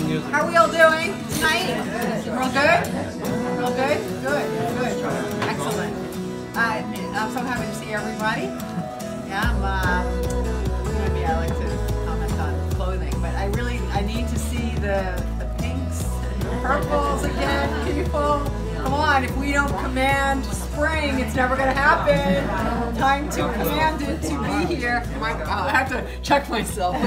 How are we all doing tonight? We're all good? We're all good? Good, good. Excellent. I'm so happy to see everybody. Yeah, maybe I like to comment on clothing, but I need to see the pinks and the purples again, people. Come on, if we don't command spring, it's never going to happen. Time to command it to be here. I have to check myself.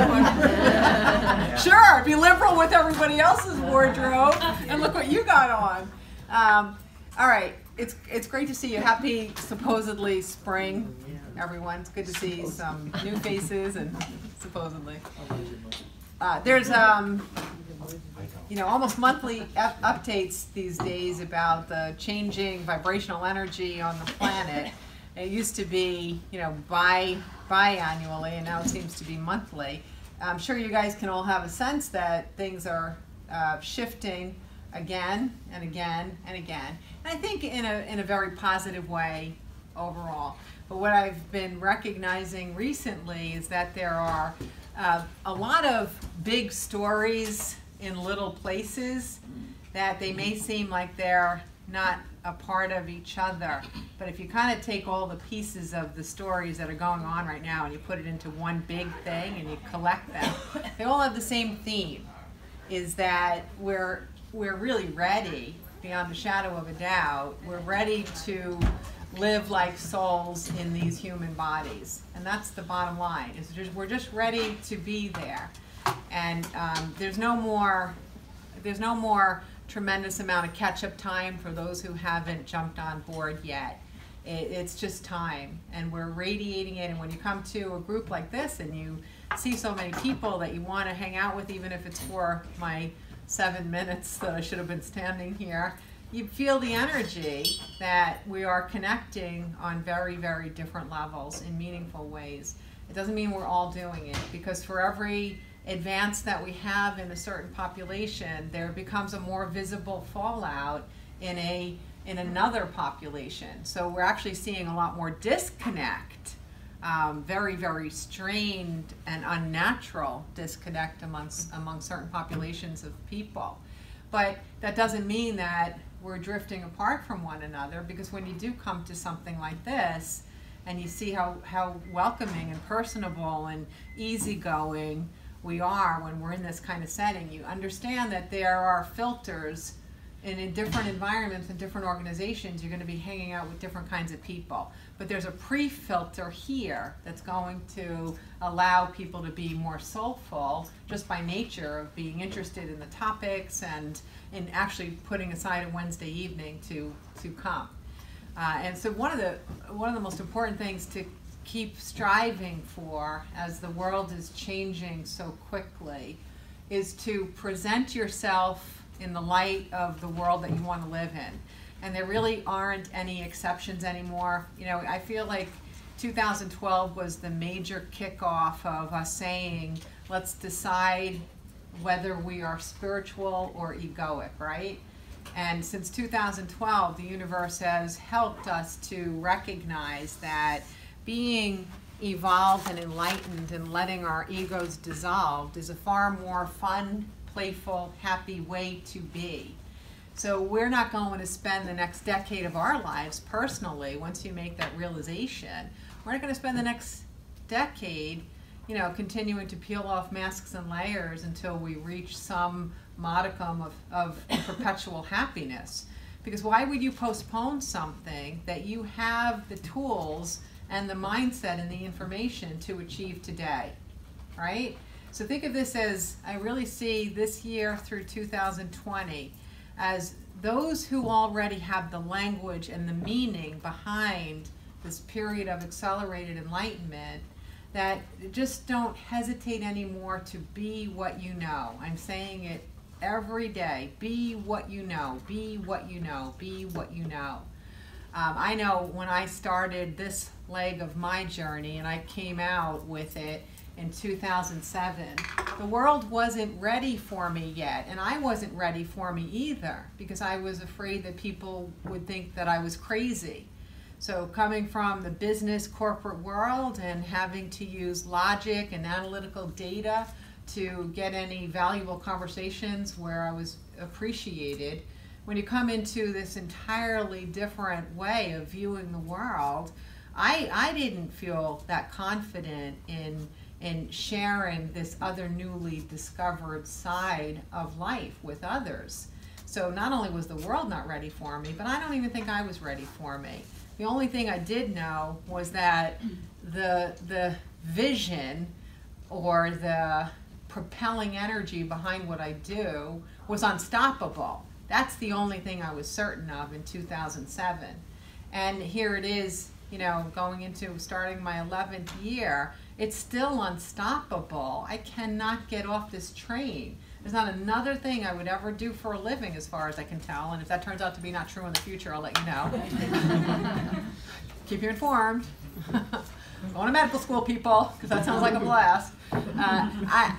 Sure, be liberal with everybody else's wardrobe, and look what you got on. All right, it's great to see you. Happy supposedly spring, everyone. It's good to see some new faces and supposedly. There's almost monthly updates these days about the changing vibrational energy on the planet. It used to be, biannually, and now it seems to be monthly. I'm sure you guys can all have a sense that things are shifting again and again and again. And I think in a very positive way overall. But what I've been recognizing recently is that there are a lot of big stories in little places that they may seem like they're not a part of each other, but if you kind of take all the pieces of the stories that are going on right now and you put it into one big thing and you collect them, they all have the same theme, is that we're really ready, beyond a shadow of a doubt, we're ready to live like souls in these human bodies, and that's the bottom line. We're just ready to be there. And there's no more tremendous amount of catch-up time for those who haven't jumped on board yet. It's just time, and we're radiating it. And when you come to a group like this and you see so many people that you want to hang out with, even if it's for my 7 minutes that I should have been standing here, you feel the energy that we are connecting on very, very different levels in meaningful ways. It doesn't mean we're all doing it, because for every advance that we have in a certain population, there becomes a more visible fallout in another population. So we're actually seeing a lot more disconnect, very, very strained and unnatural disconnect among certain populations of people. But that doesn't mean that we're drifting apart from one another, because when you do come to something like this and you see how welcoming and personable and easygoing we are when we're in this kind of setting, you understand that there are filters, and in different environments and different organizations you're going to be hanging out with different kinds of people, but there's a pre-filter here that's going to allow people to be more soulful just by nature of being interested in the topics and in actually putting aside a Wednesday evening to come. And so one of the most important things to keep striving for, as the world is changing so quickly, is to present yourself in the light of the world that you want to live in. And there really aren't any exceptions anymore. I feel like 2012 was the major kickoff of us saying, let's decide whether we are spiritual or egoic, right? And since 2012, the universe has helped us to recognize that being evolved and enlightened and letting our egos dissolve is a far more fun, playful, happy way to be. So we're not going to spend the next decade of our lives personally, once you make that realization, we're not going to spend the next decade, continuing to peel off masks and layers until we reach some modicum of perpetual happiness. Because why would you postpone something that you have the tools and the mindset and the information to achieve today, right? So think of this as, I really see this year through 2020 as those who already have the language and the meaning behind this period of accelerated enlightenment, that just don't hesitate anymore to be what you know. I'm saying it every day. Be what you know, be what you know, be what you know. I know when I started this leg of my journey and I came out with it in 2007, the world wasn't ready for me yet, and I wasn't ready for me either, because I was afraid that people would think that I was crazy. So coming from the business corporate world and having to use logic and analytical data to get any valuable conversations where I was appreciated. When you come into this entirely different way of viewing the world, I didn't feel that confident in sharing this other newly discovered side of life with others. So not only was the world not ready for me, but I don't even think I was ready for me. The only thing I did know was that the vision or the propelling energy behind what I do was unstoppable. That's the only thing I was certain of in 2007. And here it is, you know, going into starting my 11th year, it's still unstoppable. I cannot get off this train. There's not another thing I would ever do for a living as far as I can tell, and if that turns out to be not true in the future, I'll let you know. Keep you informed. Going to medical school, people, because that sounds like a blast.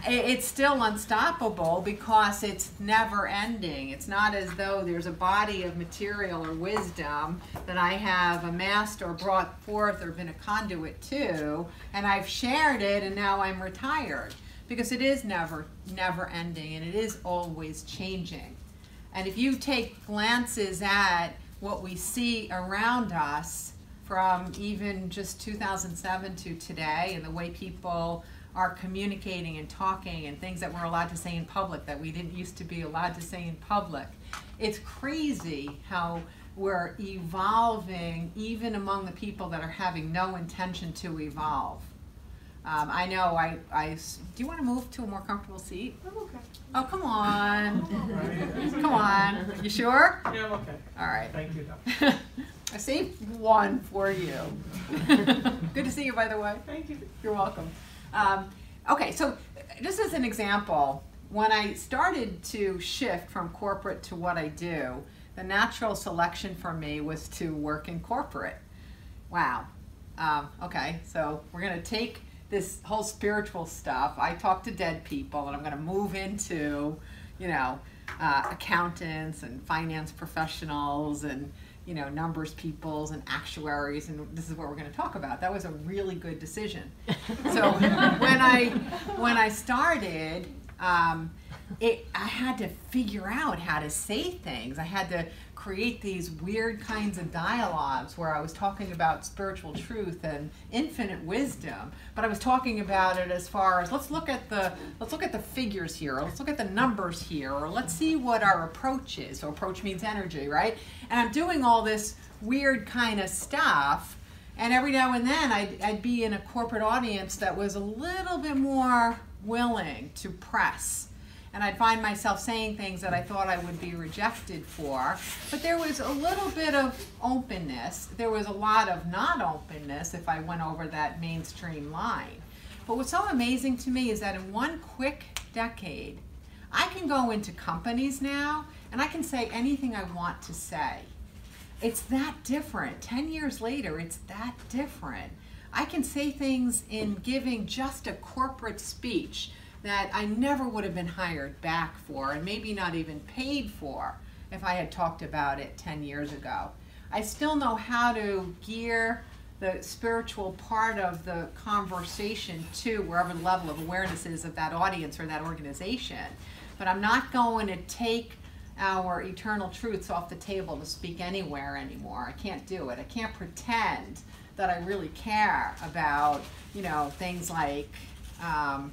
It's still unstoppable because it's never ending. It's not as though there's a body of material or wisdom that I have amassed or brought forth or been a conduit to, and I've shared it and now I'm retired. Because it is never ending, and it is always changing. And if you take glances at what we see around us from even just 2007 to today, and the way people are communicating and talking and things that we're allowed to say in public that we didn't used to be allowed to say in public, it's crazy how we're evolving even among the people that are having no intention to evolve. I know, do you want to move to a more comfortable seat? I'm okay. Oh, come on. Come on. You sure? Yeah, I'm okay. All right. Thank you. I saved one for you. Good to see you, by the way. Thank you. You're welcome. Okay, so just as an example, when I started to shift from corporate to what I do, the natural selection for me was to work in corporate. Wow. Okay, so we're going to take this whole spiritual stuff. I talk to dead people, and I'm going to move into, you know, accountants and finance professionals and, you know, numbers peoples and actuaries, and this is what we're going to talk about. That was a really good decision. So when I started, I had to figure out how to say things. I had to create these weird kinds of dialogues where I was talking about spiritual truth and infinite wisdom, but I was talking about it as far as let's look at the figures here, or let's look at the numbers here, or let's see what our approach is. So approach means energy, right? And I'm doing all this weird kind of stuff, and every now and then I'd be in a corporate audience that was a little bit more willing to press. And I'd find myself saying things that I thought I would be rejected for. But there was a little bit of openness. There was a lot of not openness if I went over that mainstream line. But what's so amazing to me is that in one quick decade, I can go into companies now and I can say anything I want to say. It's that different. 10 years later, it's that different. I can say things in giving just a corporate speech that I never would have been hired back for, and maybe not even paid for if I had talked about it 10 years ago. I still know how to gear the spiritual part of the conversation to wherever the level of awareness is of that audience or that organization. But I'm not going to take our eternal truths off the table to speak anywhere anymore. I can't do it. I can't pretend that I really care about, you know, things like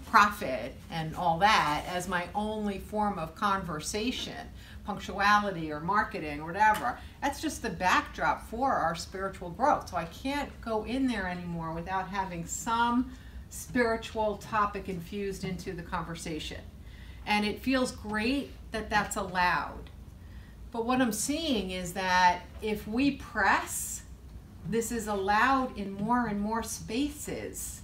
profit and all that as my only form of conversation, punctuality or marketing or whatever. That's just the backdrop for our spiritual growth. So I can't go in there anymore without having some spiritual topic infused into the conversation. And it feels great that that's allowed. But what I'm seeing is that if we press, this is allowed in more and more spaces.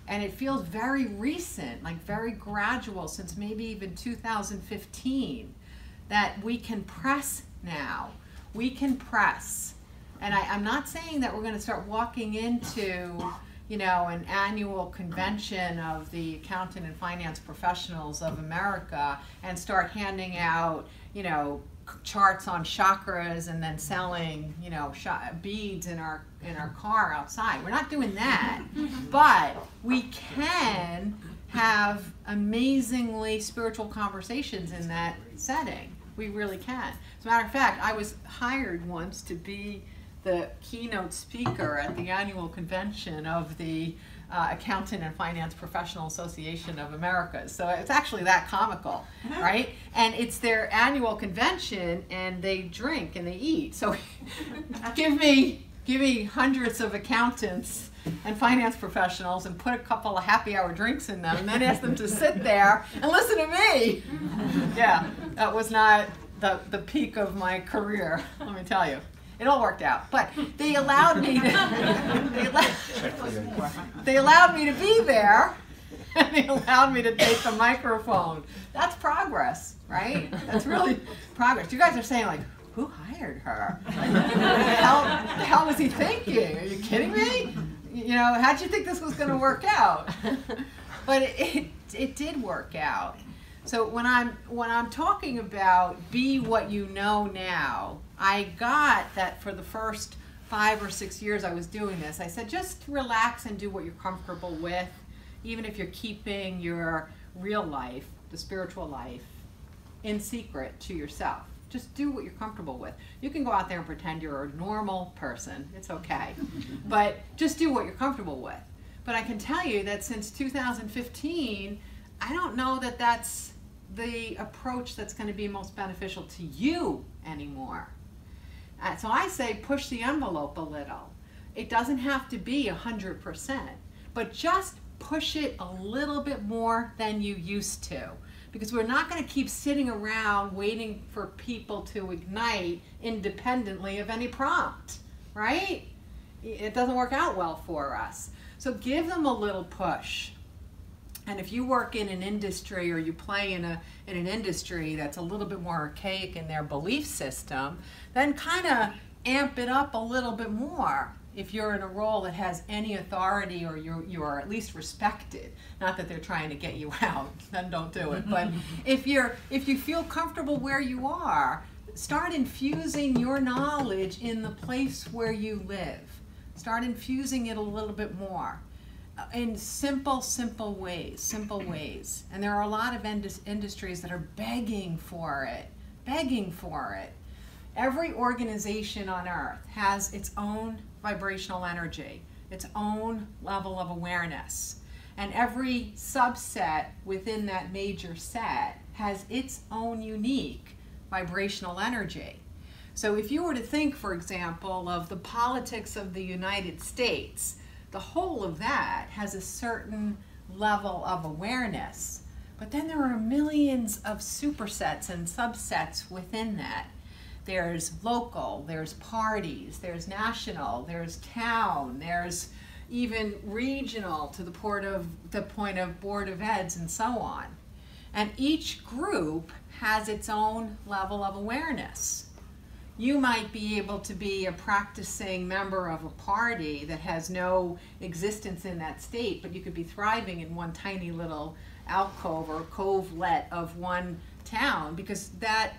And it feels very recent, like very gradual, since maybe even 2015, that we can press now. We can press. And I'm not saying that we're going to start walking into, you know, an annual convention of the accountant and finance professionals of America and start handing out, you know, charts on chakras and then selling, you know, beads in our car outside. We're not doing that, but we can have amazingly spiritual conversations in that setting. We really can. As a matter of fact, I was hired once to be the keynote speaker at the annual convention of the Accountant and Finance Professional Association of America. So it's actually that comical, right? And it's their annual convention, and they drink and they eat. So give me hundreds of accountants and finance professionals and put a couple of happy hour drinks in them, and then ask them to sit there and listen to me. Yeah, that was not the peak of my career, let me tell you. It all worked out, but they allowed me to. They allowed me to be there, and they allowed me to take the microphone. That's progress, right? That's really progress. You guys are saying, like, who hired her? Like, the hell was he thinking? Are you kidding me? You know, how'd you think this was going to work out? But it did work out. So when I'm talking about be what you know now, I got that for the first 5 or 6 years I was doing this. I said, just relax and do what you're comfortable with, even if you're keeping your real life, the spiritual life, in secret to yourself. Just do what you're comfortable with. You can go out there and pretend you're a normal person. It's okay. But just do what you're comfortable with. But I can tell you that since 2015, I don't know that that's the approach that's going to be most beneficial to you anymore. So I say push the envelope a little. It doesn't have to be 100%, but just push it a little bit more than you used to. Because we're not going to keep sitting around waiting for people to ignite independently of any prompt, right? It doesn't work out well for us. So give them a little push. And if you work in an industry or you play in an industry that's a little bit more archaic in their belief system, then kind of amp it up a little bit more. If you're in a role that has any authority or you are at least respected, not that they're trying to get you out, then don't do it. But if you feel comfortable where you are, start infusing your knowledge in the place where you live. Start infusing it a little bit more. In simple ways. And there are a lot of industries that are begging for it. Every organization on earth has its own vibrational energy, its own level of awareness. And every subset within that major set has its own unique vibrational energy. So if you were to think, for example, of the politics of the United States, the whole of that has a certain level of awareness. But then there are millions of supersets and subsets within that. There's local, there's parties, there's national, there's town, there's even regional to the point of Board of Eds and so on. And each group has its own level of awareness. You might be able to be a practicing member of a party that has no existence in that state, but you could be thriving in one tiny little alcove or covelet of one town because that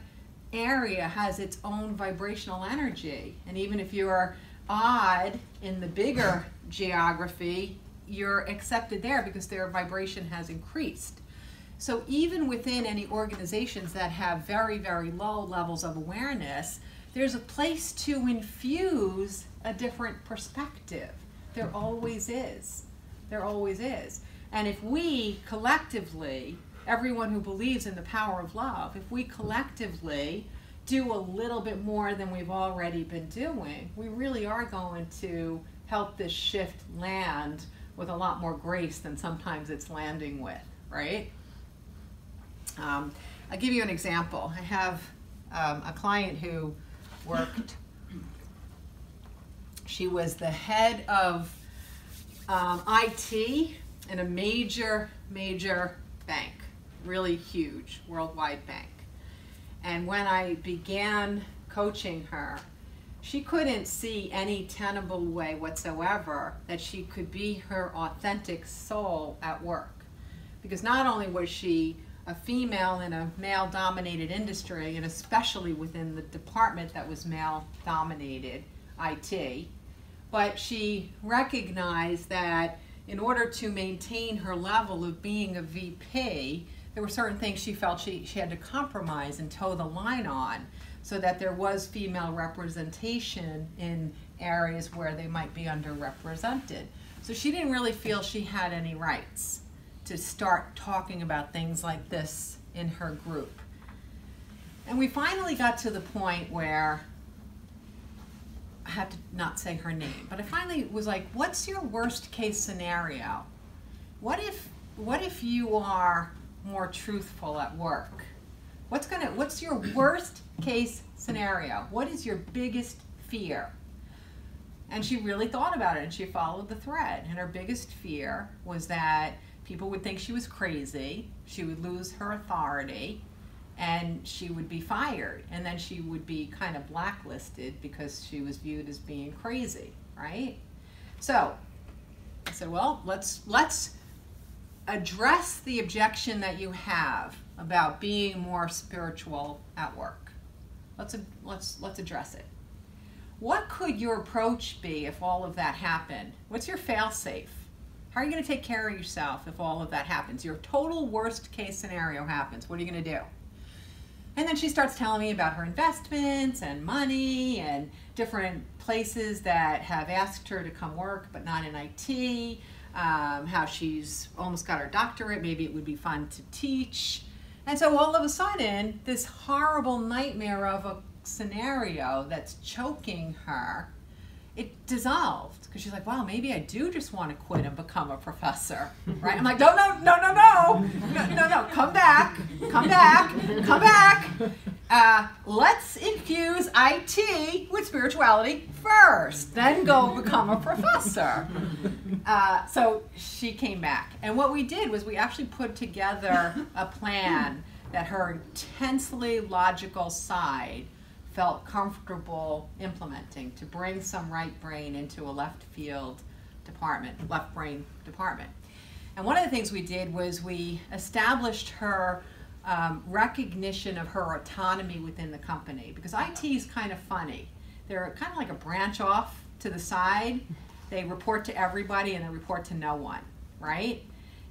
area has its own vibrational energy. And even if you're odd in the bigger geography, you're accepted there because their vibration has increased. So even within any organizations that have very, very low levels of awareness, there's a place to infuse a different perspective. There always is. There always is. And if we collectively, everyone who believes in the power of love, if we collectively do a little bit more than we've already been doing, we really are going to help this shift land with a lot more grace than sometimes it's landing with, right? I'll give you an example. I have a client who worked. She was the head of IT in a major bank, really huge, worldwide bank. And when I began coaching her, she couldn't see any tenable way whatsoever that she could be her authentic soul at work. Because not only was she a female in a male-dominated industry, and especially within the department that was male-dominated, IT, but she recognized that in order to maintain her level of being a VP, there were certain things she felt she had to compromise and toe the line on so that there was female representation in areas where they might be underrepresented. So she didn't really feel she had any rights to start talking about things like this in her group. And we finally got to the point where I have to not say her name, but I finally was like, what's your worst case scenario? What if you are more truthful at work? What's your worst case scenario? What is your biggest fear? And she really thought about it, and she followed the thread. And her biggest fear was that people would think she was crazy, she would lose her authority, and she would be fired. And then she would be kind of blacklisted because she was viewed as being crazy, right? So I said, well, let's address the objection that you have about being more spiritual at work. Let's address it. What could your approach be if all of that happened? What's your fail-safe? How are you going to take care of yourself if all of that happens? Your total worst case scenario happens. What are you going to do? And then she starts telling me about her investments and money and different places that have asked her to come work but not in IT, how she's almost got her doctorate, maybe it would be fun to teach. And so all of a sudden, this horrible nightmare of a scenario that's choking her, it dissolved, because she's like, wow, maybe I do just want to quit and become a professor, right? I'm like, no, come back. Let's infuse IT with spirituality first, then go become a professor. So she came back, and what we did was we actually put together a plan that her intensely logical side felt comfortable implementing to bring some right brain into a left brain department. And one of the things we did was we established her recognition of her autonomy within the company, because IT is kind of funny. They're kind of like a branch off to the side. They report to everybody and they report to no one, right?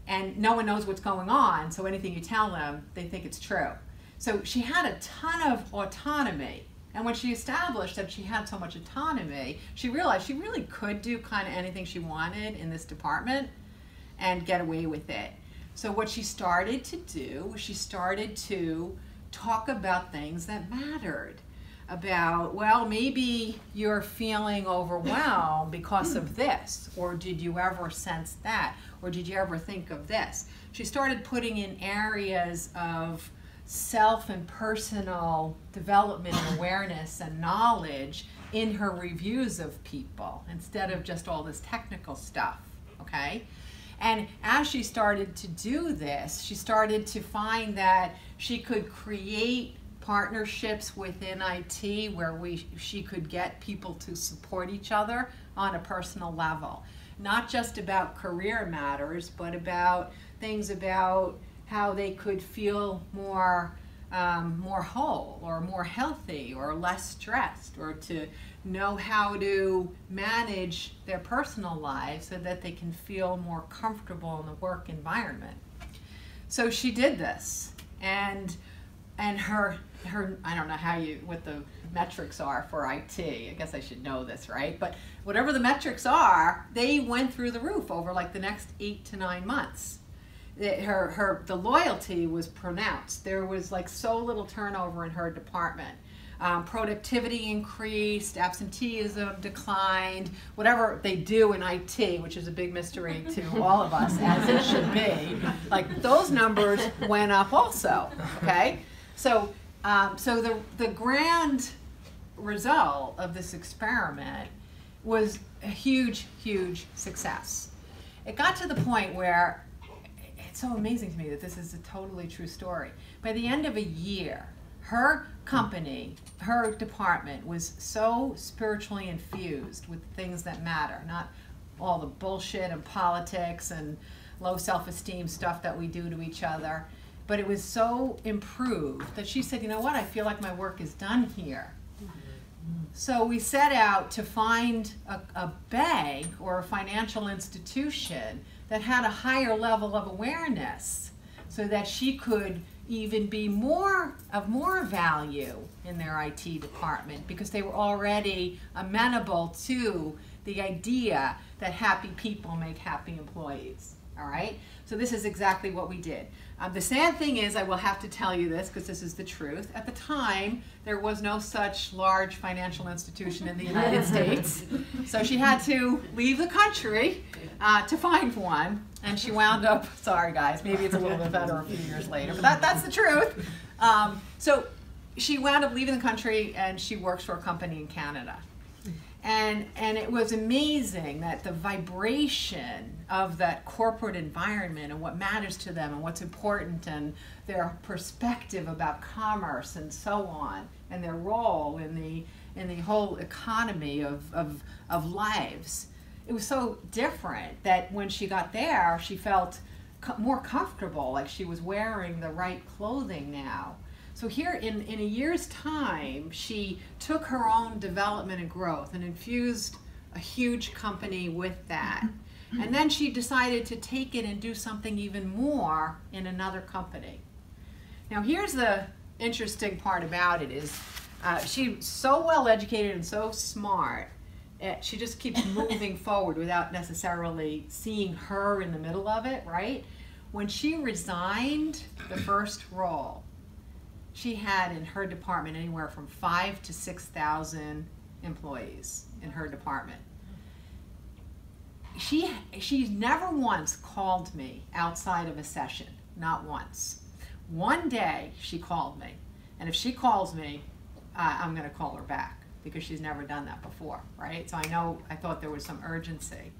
And no one knows what's going on, so anything you tell them, they think it's true. So she had a ton of autonomy. And when she established that she had so much autonomy, she realized she really could do kind of anything she wanted in this department and get away with it. So what she started to do was she started to talk about things that mattered. About, well, maybe you're feeling overwhelmed because of this, or did you ever sense that, or did you ever think of this? She started putting in areas of self and personal development and awareness and knowledge in her reviews of people instead of just all this technical stuff, okay? And as she started to do this, she started to find that she could create partnerships within IT where she could get people to support each other on a personal level. Not just about career matters, but about things about how they could feel more whole or more healthy or less stressed, or to know how to manage their personal lives so that they can feel more comfortable in the work environment. So she did this, and her I don't know what the metrics are for IT. I guess I should know this, right? But whatever the metrics are, they went through the roof over like the next 8 to 9 months. The loyalty was pronounced. There was like so little turnover in her department. Productivity increased, absenteeism declined, whatever they do in IT, which is a big mystery to all of us, as it should be. Like those numbers went up also, okay? So the grand result of this experiment was a huge, huge success. It got to the point where it's so amazing to me that this is a totally true story. By the end of a year, her company, her department was so spiritually infused with things that matter, not all the bullshit and politics and low self-esteem stuff that we do to each other. But it was so improved that she said, you know what, I feel like my work is done here. So we set out to find a bank or a financial institution that had a higher level of awareness so that she could even be more value in their IT department, because they were already amenable to the idea that happy people make happy employees. All right, so this is exactly what we did. The sad thing is, I will have to tell you this because this is the truth. At the time, there was no such large financial institution in the United States. So she had to leave the country to find one. And she wound up, sorry guys, maybe it's a little bit better a few years later, but that's the truth. So she wound up leaving the country and she works for a company in Canada. And it was amazing that the vibration of that corporate environment and what matters to them and what's important and their perspective about commerce and so on, and their role in the whole economy of lives. It was so different that when she got there, she felt more comfortable, like she was wearing the right clothing now. So here in a year's time, she took her own development and growth and infused a huge company with that. And then she decided to take it and do something even more in another company. Now here's the interesting part about it is she's so well educated and so smart, she just keeps moving forward without necessarily seeing her in the middle of it, right? When she resigned the first role, she had in her department anywhere from 5,000 to 6,000 employees in her department. She's never once called me outside of a session, not once. One day she called me, and if she calls me, I'm going to call her back because she's never done that before, right? So I thought there was some urgency.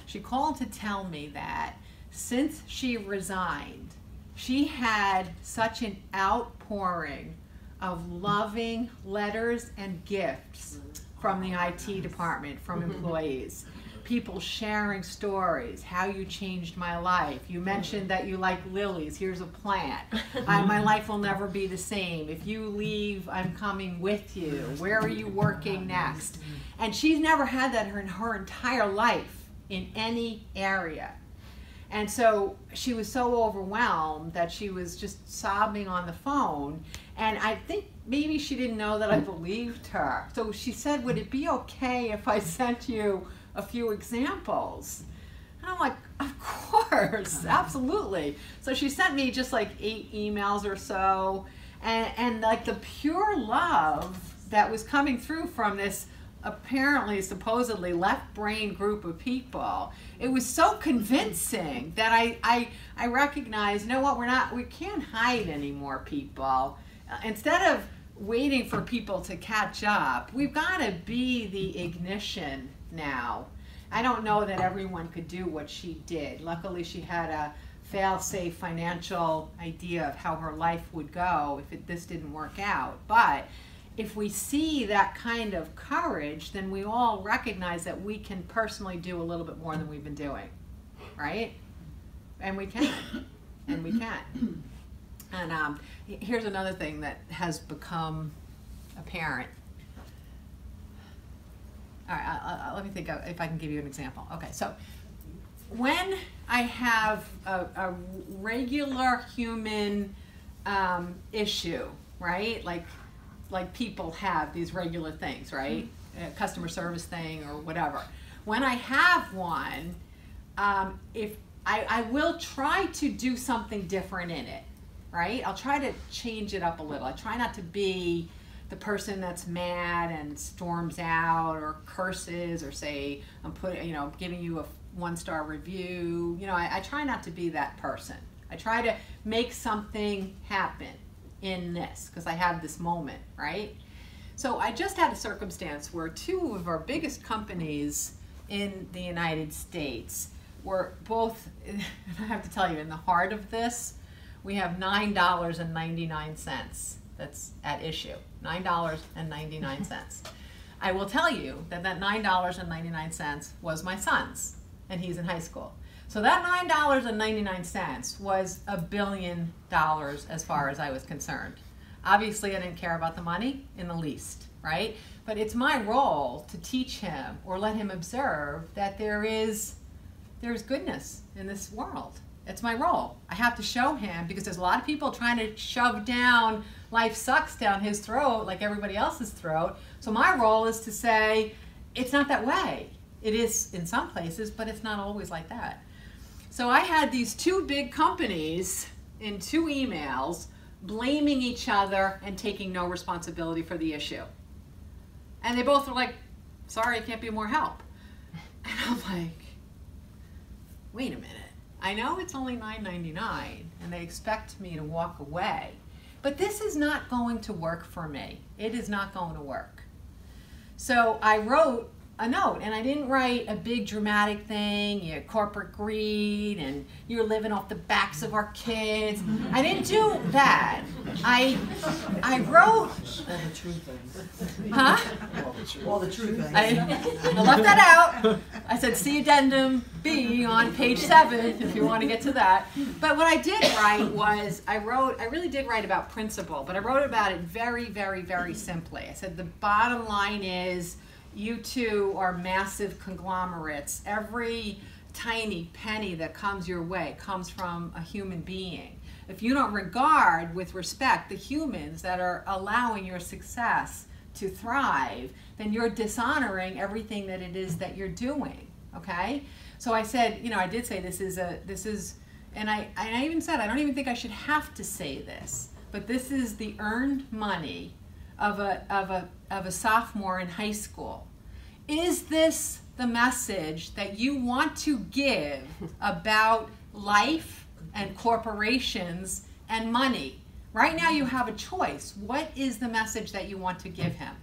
She called to tell me that since she resigned, she had such an outpouring of loving letters and gifts from the IT department, from employees. People sharing stories, how you changed my life. You mentioned that you like lilies, here's a plant. My life will never be the same. If you leave, I'm coming with you. Where are you working next? And she's never had that in her entire life in any area. And so she was so overwhelmed that she was just sobbing on the phone. And I think maybe she didn't know that I believed her. So she said, would it be okay if I sent you a few examples? And I'm like, of course, absolutely. So she sent me just like 8 emails or so. And like the pure love that was coming through from this apparently supposedly left brain group of people, it was so convincing that I recognized, you know what, we can't hide anymore, people. Instead of waiting for people to catch up, we've got to be the ignition now. I don't know that everyone could do what she did. Luckily she had a fail-safe financial idea of how her life would go if this didn't work out. But if we see that kind of courage, then we all recognize that we can personally do a little bit more than we've been doing, right? And we can, and we can. And here's another thing that has become apparent. All right, let me think if I can give you an example. Okay, so when I have a regular human issue, right? Like people have these regular things, right? A customer service thing or whatever. When I have one, if I will try to do something different in it, right? I'll try to change it up a little. I try not to be the person that's mad and storms out or curses or say I'm giving you a 1-star review. I try not to be that person. I try to make something happen in this because I have this moment, right? So I just had a circumstance where 2 of our biggest companies in the United States were both, and I have to tell you, in the heart of this, we have $9.99 that's at issue, $9.99. I will tell you that $9.99 was my son's, and he's in high school. So that $9.99 was $1 billion as far as I was concerned. Obviously, I didn't care about the money in the least, right? But it's my role to teach him or let him observe that there is there's goodness in this world. It's my role. I have to show him, because there's a lot of people trying to shove down life sucks down his throat like everybody else's throat. So my role is to say, it's not that way. It is in some places, but it's not always like that. So I had these two big companies in 2 emails blaming each other and taking no responsibility for the issue. And they both were like, sorry, I can't be more help. And I'm like, wait a minute. I know it's only $9.99 and they expect me to walk away, but this is not going to work for me. It is not going to work. So I wrote a note, and I didn't write a big dramatic thing, you know, corporate greed and you're living off the backs of our kids. I didn't do that. I wrote all the true things. Huh? All the true things. I left that out. I said see addendum B on page 7 if you want to get to that. But what I did write was I really did write about principle, but I wrote about it very, very, very simply. I said the bottom line is, you two are massive conglomerates. Every tiny penny that comes your way comes from a human being. If you don't regard with respect the humans that are allowing your success to thrive, then you're dishonoring everything that it is that you're doing, okay? So I said, you know, I did say this is, and I even said, I don't even think I should have to say this, but this is the earned money of a sophomore in high school. Is this the message that you want to give about life and corporations and money? Right now you have a choice. What is the message that you want to give him?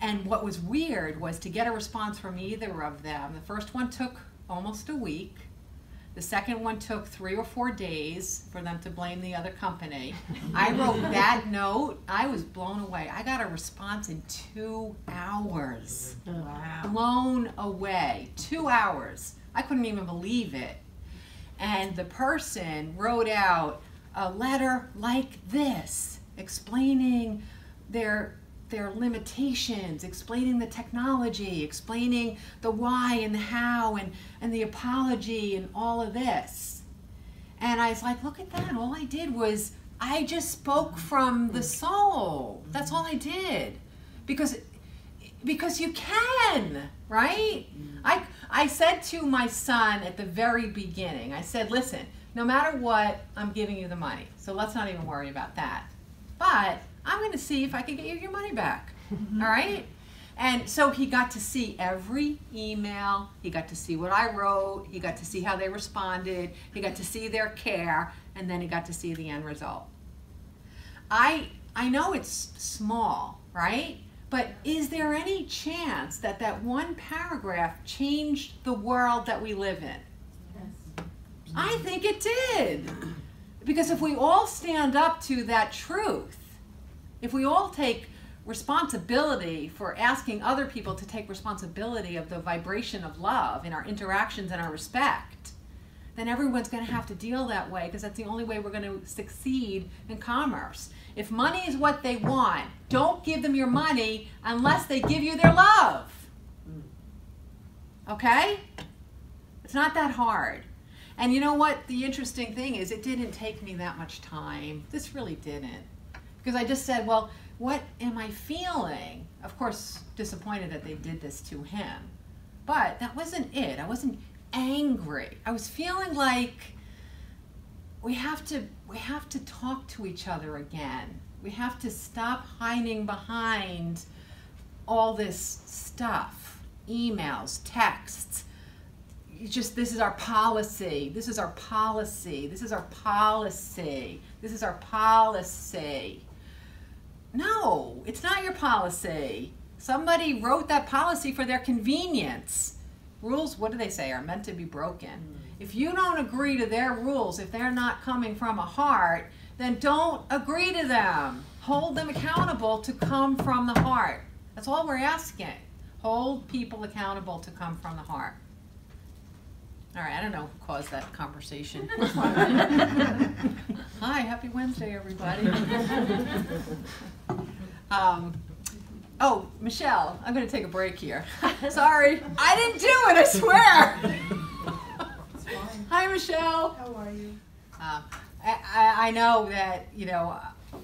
And what was weird was to get a response from either of them. The first one took almost a week. The second one took 3 or 4 days for them to blame the other company. I wrote that note. I was blown away. I got a response in 2 hours. Wow. Blown away. 2 hours. I couldn't even believe it. And the person wrote out a letter like this, explaining their limitations, explaining the technology, explaining the why and the how and the apology and all of this. And I was like, look at that. All I did was I just spoke from the soul. That's all I did. Because you can, right? I said to my son at the very beginning, I said, listen, no matter what, I'm giving you the money. So let's not even worry about that. But I'm going to see if I can get you your money back. All right? And so he got to see every email. He got to see what I wrote. He got to see how they responded. He got to see their care. And then he got to see the end result. I know it's small, right? But is there any chance that that one paragraph changed the world that we live in? Yes. I think it did. Because if we all stand up to that truth, if we all take responsibility for asking other people to take responsibility of the vibration of love in our interactions and our respect, then everyone's going to have to deal that way, because that's the only way we're going to succeed in commerce. If money is what they want, don't give them your money unless they give you their love. Okay? It's not that hard. And you know what? The interesting thing is, it didn't take me that much time. This really didn't. Because I just said, well, what am I feeling? Of course, disappointed that they did this to him. But that wasn't it. I wasn't angry. I was feeling like we have to talk to each other again. We have to stop hiding behind all this stuff. Emails, texts. This is our policy. This is our policy. This is our policy. This is our policy. No, it's not your policy. Somebody wrote that policy for their convenience. Rules, what do they say, are meant to be broken. If you don't agree to their rules, if they're not coming from a heart, then don't agree to them. Hold them accountable to come from the heart. That's all we're asking. Hold people accountable to come from the heart. All right, I don't know who caused that conversation. Hi, happy Wednesday, everybody. Oh, Michelle, I'm going to take a break here. Sorry, I didn't do it, I swear. Hi, Michelle. How are you? I know that, you know,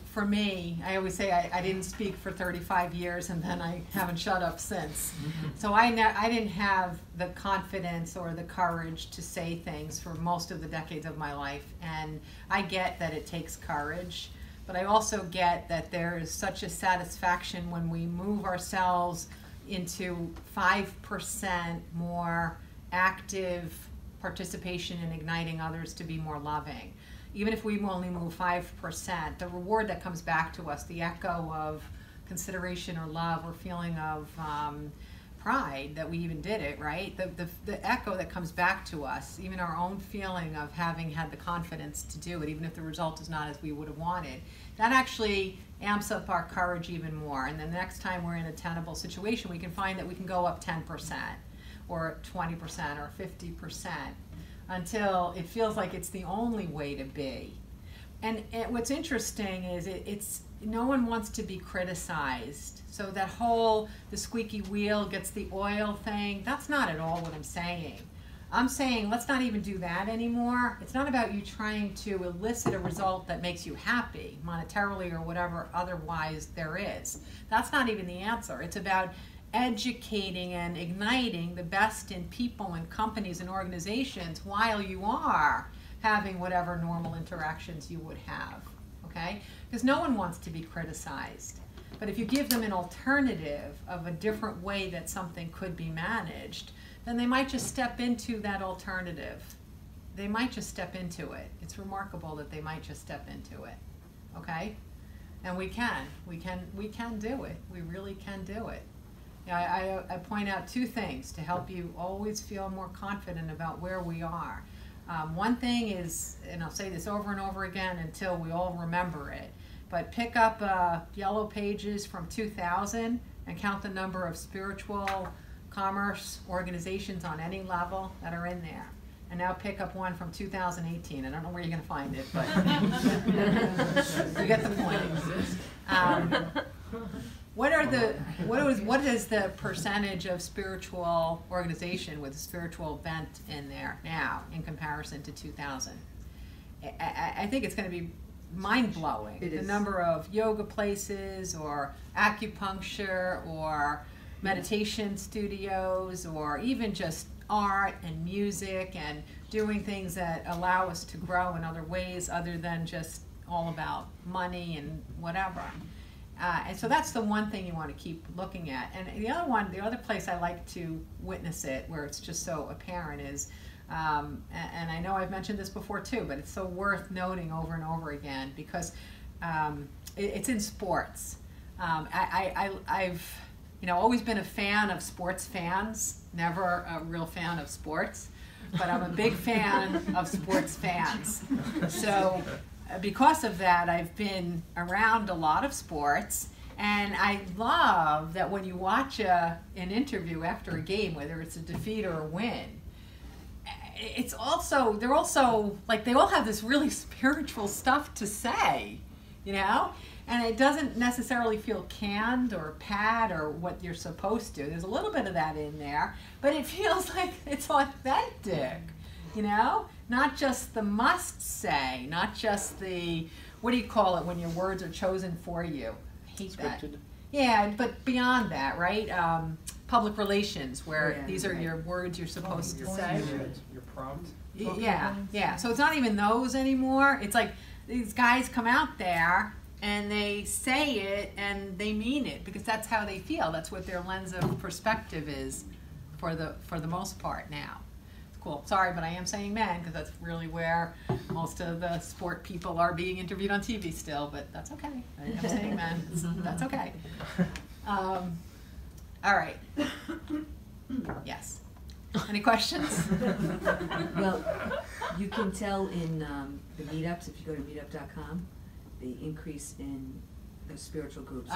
for me, I always say I didn't speak for 35 years and then I haven't shut up since. So I didn't have the confidence or the courage to say things for most of the decades of my life. And I get that it takes courage, but I also get that there is such a satisfaction when we move ourselves into 5% more active participation in igniting others to be more loving. Even if we only move 5%, the reward that comes back to us, the echo of consideration or love or feeling of pride that we even did it, right? The echo that comes back to us, even our own feeling of having had the confidence to do it, even if the result is not as we would have wanted, that actually amps up our courage even more. And then the next time we're in a tenable situation, we can find that we can go up 10% or 20% or 50%. Until it feels like it's the only way to be. And what's interesting is it's no one wants to be criticized. So that whole the squeaky wheel gets the oil thing, that's not at all what I'm saying. I'm saying let's not even do that anymore. It's not about you trying to elicit a result that makes you happy, monetarily or whatever otherwise there is. That's not even the answer. It's about educating and igniting the best in people and companies and organizations while you are having whatever normal interactions you would have, okay? Because no one wants to be criticized. But if you give them an alternative of a different way that something could be managed, then they might just step into that alternative. They might just step into it. It's remarkable that they might just step into it, okay? And we can do it. We really can do it. I point out two things to help you always feel more confident about where we are. One thing is, and I'll say this over and over again until we all remember it, but pick up Yellow Pages from 2000 and count the number of spiritual commerce organizations on any level that are in there. And now pick up one from 2018. I don't know where you're going to find it, but you get the point. What is the percentage of spiritual organization with a spiritual bent in there now in comparison to 2000? I think it's going to be mind-blowing. The number of yoga places or acupuncture or meditation studios or even just art and music and doing things that allow us to grow in other ways other than just all about money and whatever. And so that's the one thing you want to keep looking at. And the other place I like to witness it, where it's just so apparent, is, and I know I've mentioned this before too, but it's so worth noting over and over again because it's in sports. I've always been a fan of sports fans, never a real fan of sports, but I'm a big fan of sports fans. So because of that, I've been around a lot of sports, and I love that when you watch an interview after a game, whether it's a defeat or a win, they're also like they all have this really spiritual stuff to say, and it doesn't necessarily feel canned or pat or what you're supposed to. There's a little bit of that in there, but it feels like it's authentic, not just the must say, not just the, what do you call it when your words are chosen for you? I hate Scripted. that. Yeah, but beyond that, right? Public relations, where these are your words you're supposed to say. Your prompt. Yeah. So it's not even those anymore. It's like these guys come out there and they say it and they mean it because that's how they feel. That's what their lens of perspective is for the most part now. Cool. Sorry, but I am saying men because that's really where most of the sport people are being interviewed on TV still, but that's okay. I am saying men. That's okay. All right. Yes. Any questions? Well, you can tell in the meetups, if you go to meetup.com, the increase in the spiritual groups is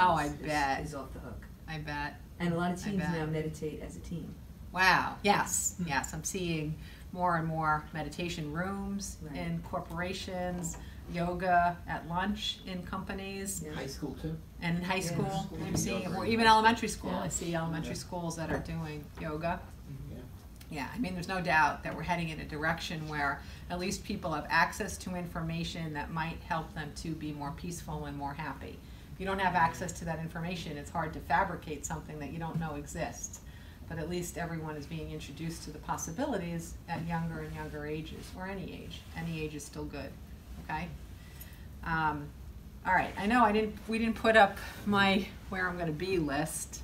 off the hook. I bet. And a lot of teams now meditate as a team. Wow. Yes. Yes. I'm seeing more and more meditation rooms in corporations. yoga at lunch in companies. Yeah. High school too. And in high school, school. I'm seeing, Yoga. or even elementary school, Yeah. I see elementary schools that are doing yoga. Yeah. Yeah, I mean, there's no doubt that we're heading in a direction where at least people have access to information that might help them to be more peaceful and more happy. If you don't have access to that information, it's hard to fabricate something that you don't know exists. But at least everyone is being introduced to the possibilities at younger and younger ages, or any age. Any age is still good, okay? All right, I know we didn't put up my where I'm gonna be list.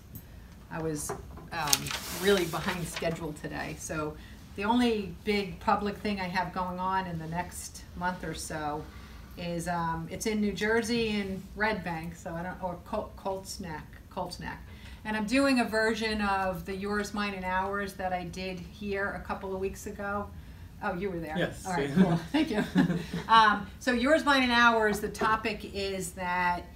I was really behind schedule today. So the only big public thing I have going on in the next month or so is it's in New Jersey in Red Bank, so I don't, or Colts Neck. And I'm doing a version of the Yours, Mine, and Ours that I did here a couple of weeks ago. Oh, you were there. Yes. All right, cool. Thank you. So Yours, Mine, and Ours, the topic is that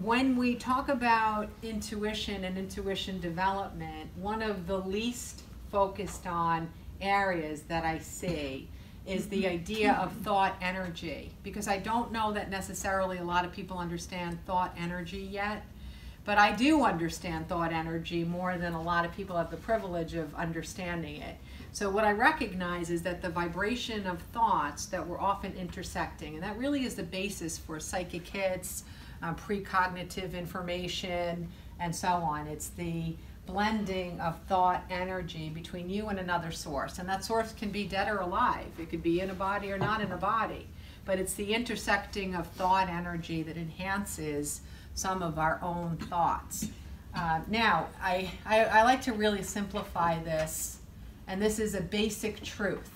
when we talk about intuition and intuition development, one of the least focused on areas that I see is the idea of thought energy, because I don't know that necessarily a lot of people understand thought energy yet, but I do understand thought energy more than a lot of people have the privilege of understanding it. So what I recognize is that the vibration of thoughts that we're often intersecting, and that really is the basis for psychic hits, precognitive information, and so on. It's the blending of thought energy between you and another source. And that source can be dead or alive. It could be in a body or not in a body. But it's the intersecting of thought energy that enhances some of our own thoughts. Now, I like to really simplify this, and this is a basic truth.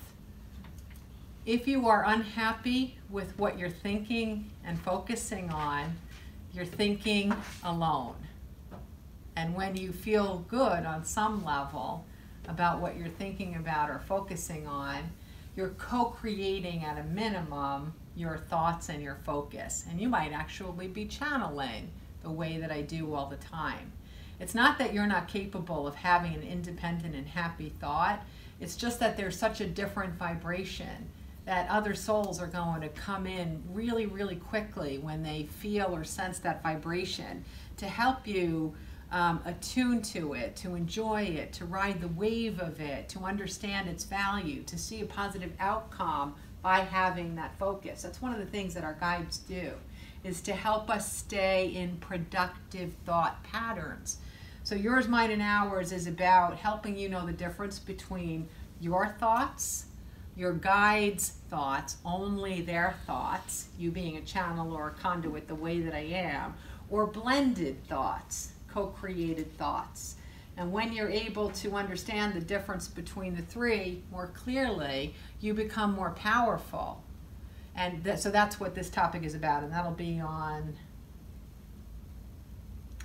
If you are unhappy with what you're thinking and focusing on, you're thinking alone. And when you feel good on some level about what you're thinking about or focusing on, you're co-creating at a minimum your thoughts and your focus. And you might actually be channeling the way that I do all the time. It's not that you're not capable of having an independent and happy thought. It's just that there's such a different vibration that other souls are going to come in really, really quickly when they feel or sense that vibration to help you attune to it, to enjoy it, to ride the wave of it, to understand its value, to see a positive outcome by having that focus. That's one of the things that our guides do, is to help us stay in productive thought patterns. So Yours, Mine, and Ours is about helping you know the difference between your thoughts, your guide's thoughts, only their thoughts, you being a channel or a conduit the way that I am, or blended thoughts, co-created thoughts. And when you're able to understand the difference between the three more clearly, you become more powerful. And so that's what this topic is about, and that'll be on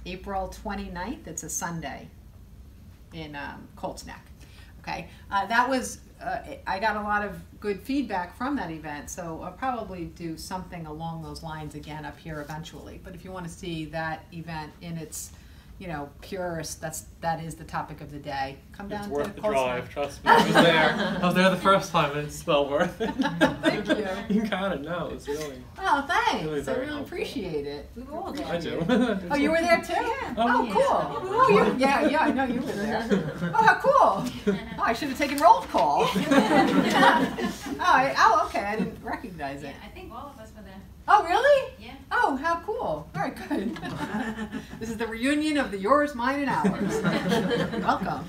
April 29th. It's a Sunday in Colts Neck. Okay, that was, I got a lot of good feedback from that event, so I'll probably do something along those lines again up here eventually. But if you want to see that event in its, you know, purest, that is the topic of the day. Come down It's to worth the Colts drive, Neck. trust me. I was there. I was there the first time, and it's well worth it. Thank you. You kind of know, it's really. Oh, thanks. Really I very really helpful. appreciate it. We were all I there. do. Oh, you were there too? Yeah. Oh, yeah. cool. Oh, you, yeah, I know you were there. Oh, how cool. Oh, I should have taken roll call. Oh, okay. I didn't recognize it. Yeah, I think all of us were there. Oh, really? Yeah. Oh, how cool. All right, good. This is the reunion of the Yours, Mine, and Ours. Welcome.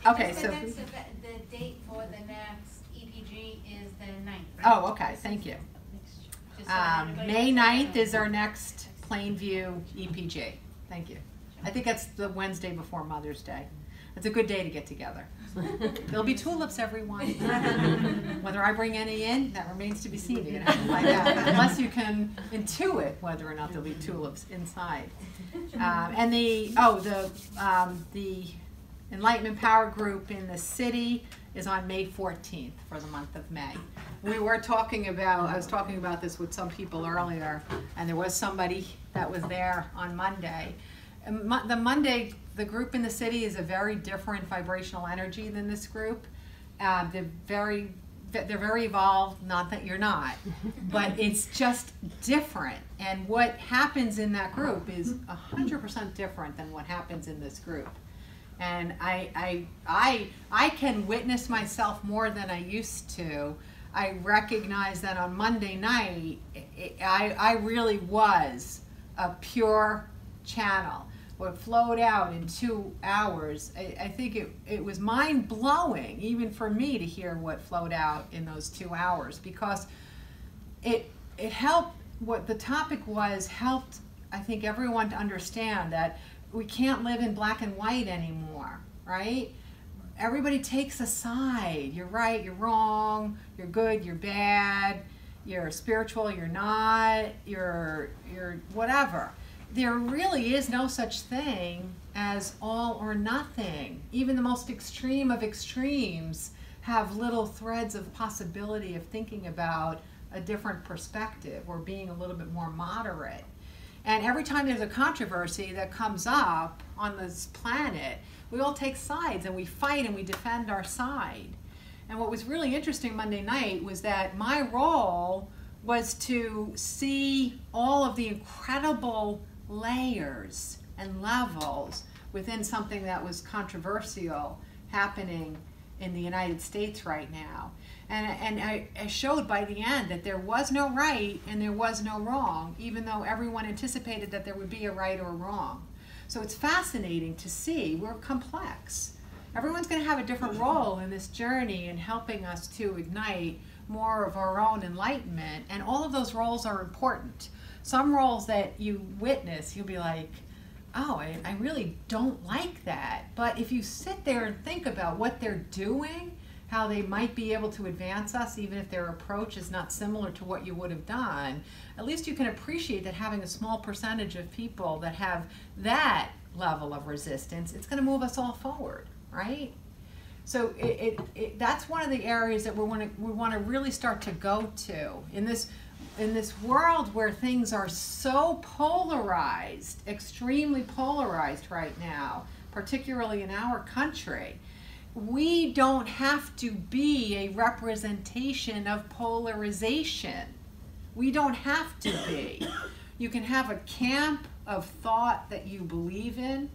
Okay, Just so. that the date for the next EPG is the 9th, right? Oh, okay. Thank you. Just so that everybody May knows. 9th is our next Plainview EPG. Thank you. I think that's the Wednesday before Mother's Day. It's a good day to get together. There'll be tulips, everyone. Whether I bring any in, that remains to be seen. You're gonna have to find out. Unless you can intuit whether or not there'll be tulips inside. And the Enlightenment Power Group in the city is on May 14th for the month of May. We were talking about, I was talking about this with some people earlier, and there was somebody that was there on Monday. The group in the city is a very different vibrational energy than this group. They're very they're very evolved, not that you're not, but it's just different. And what happens in that group is 100% different than what happens in this group. And I can witness myself more than I used to. I recognize that on Monday night, I really was a pure channel. What flowed out in 2 hours, I think it was mind-blowing, even for me, to hear what flowed out in those 2 hours, because it helped, what the topic was, helped, I think, everyone to understand that we can't live in black and white anymore, right? Everybody takes a side. You're right, you're wrong, you're good, you're bad, you're spiritual, you're not, you're whatever. There really is no such thing as all or nothing. Even the most extreme of extremes have little threads of possibility of thinking about a different perspective or being a little bit more moderate. And every time there's a controversy that comes up on this planet, we all take sides and we fight and we defend our side. And what was really interesting Monday night was that my role was to see all of the incredible layers and levels within something that was controversial happening in the United States right now. And I showed by the end that there was no right and there was no wrong, even though everyone anticipated that there would be a right or a wrong. So it's fascinating to see. We're complex. Everyone's going to have a different role in this journey in helping us to ignite more of our own enlightenment, and all of those roles are important. Some roles that you witness, you'll be like, oh, I really don't like that. But if you sit there and think about what they're doing, how they might be able to advance us, even if their approach is not similar to what you would have done, at least you can appreciate that having a small percentage of people that have that level of resistance, it's going to move us all forward, right? So that's one of the areas that we want to really start to go to in this world where things are so polarized, extremely polarized right now, particularly in our country. We don't have to be a representation of polarization. We don't have to be. You can have a camp of thought that you believe in.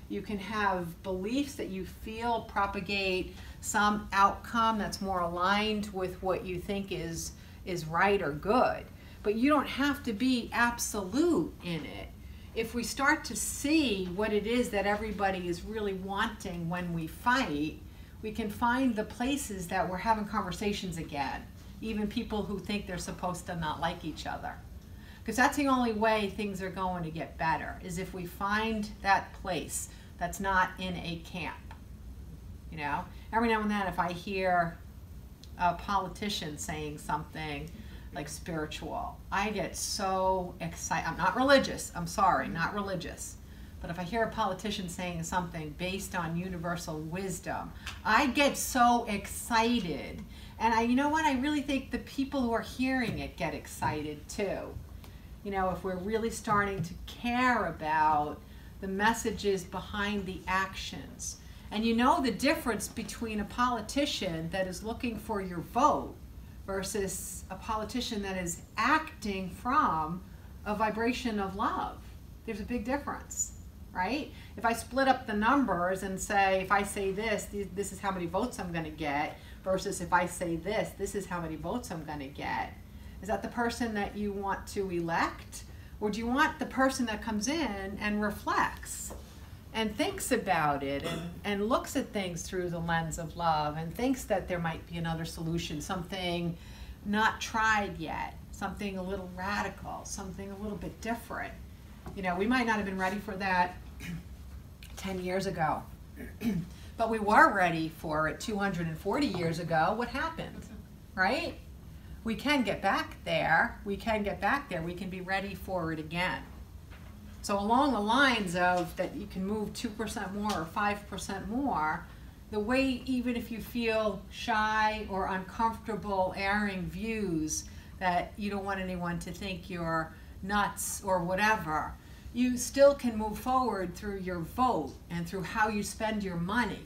You can have beliefs that you feel propagate some outcome that's more aligned with what you think is right or good. But you don't have to be absolute in it. If we start to see what it is that everybody is really wanting when we fight, we can find the places that we're having conversations again, even people who think they're supposed to not like each other. Because that's the only way things are going to get better, is if we find that place that's not in a camp. You know, every now and then if I hear a politician saying something like spiritual, I get so excited. I'm not religious, I'm sorry, not religious. But if I hear a politician saying something based on universal wisdom, I get so excited. And you know what? I really think the people who are hearing it get excited too. You know, if we're really starting to care about the messages behind the actions. And you know the difference between a politician that is looking for your vote versus a politician that is acting from a vibration of love. There's a big difference. Right? If I split up the numbers and say, if I say this, this is how many votes I'm going to get, versus if I say this is how many votes I'm going to get, is that the person that you want to elect? Or do you want the person that comes in and reflects and thinks about it and looks at things through the lens of love and thinks that there might be another solution, something not tried yet, something a little radical, something a little bit different? You know, we might not have been ready for that 10 years ago, but we were ready for it 240 years ago. What happened, right? We can get back there. We can get back there. We can be ready for it again. So along the lines of that you can move 2% more or 5% more, the way, even if you feel shy or uncomfortable airing views that you don't want anyone to think you're nuts or whatever, you still can move forward through your vote and through how you spend your money.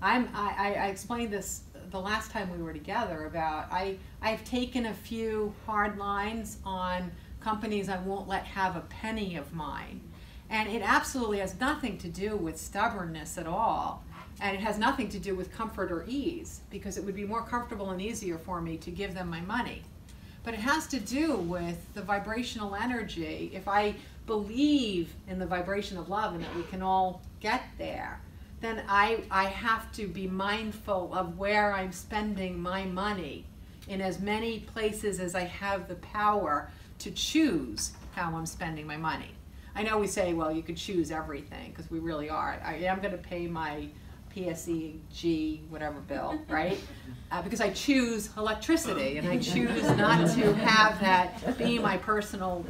I explained this the last time we were together about I've taken a few hard lines on companies I won't let have a penny of mine. And it absolutely has nothing to do with stubbornness at all. And it has nothing to do with comfort or ease, because it would be more comfortable and easier for me to give them my money. But it has to do with the vibrational energy. If I believe in the vibration of love and that we can all get there, then I have to be mindful of where I'm spending my money in as many places as I have the power to choose how I'm spending my money. I know we say, well, you could choose everything, because we really are. I am going to pay my PSEG whatever bill, right? Because I choose electricity, and I choose not to have that be my personal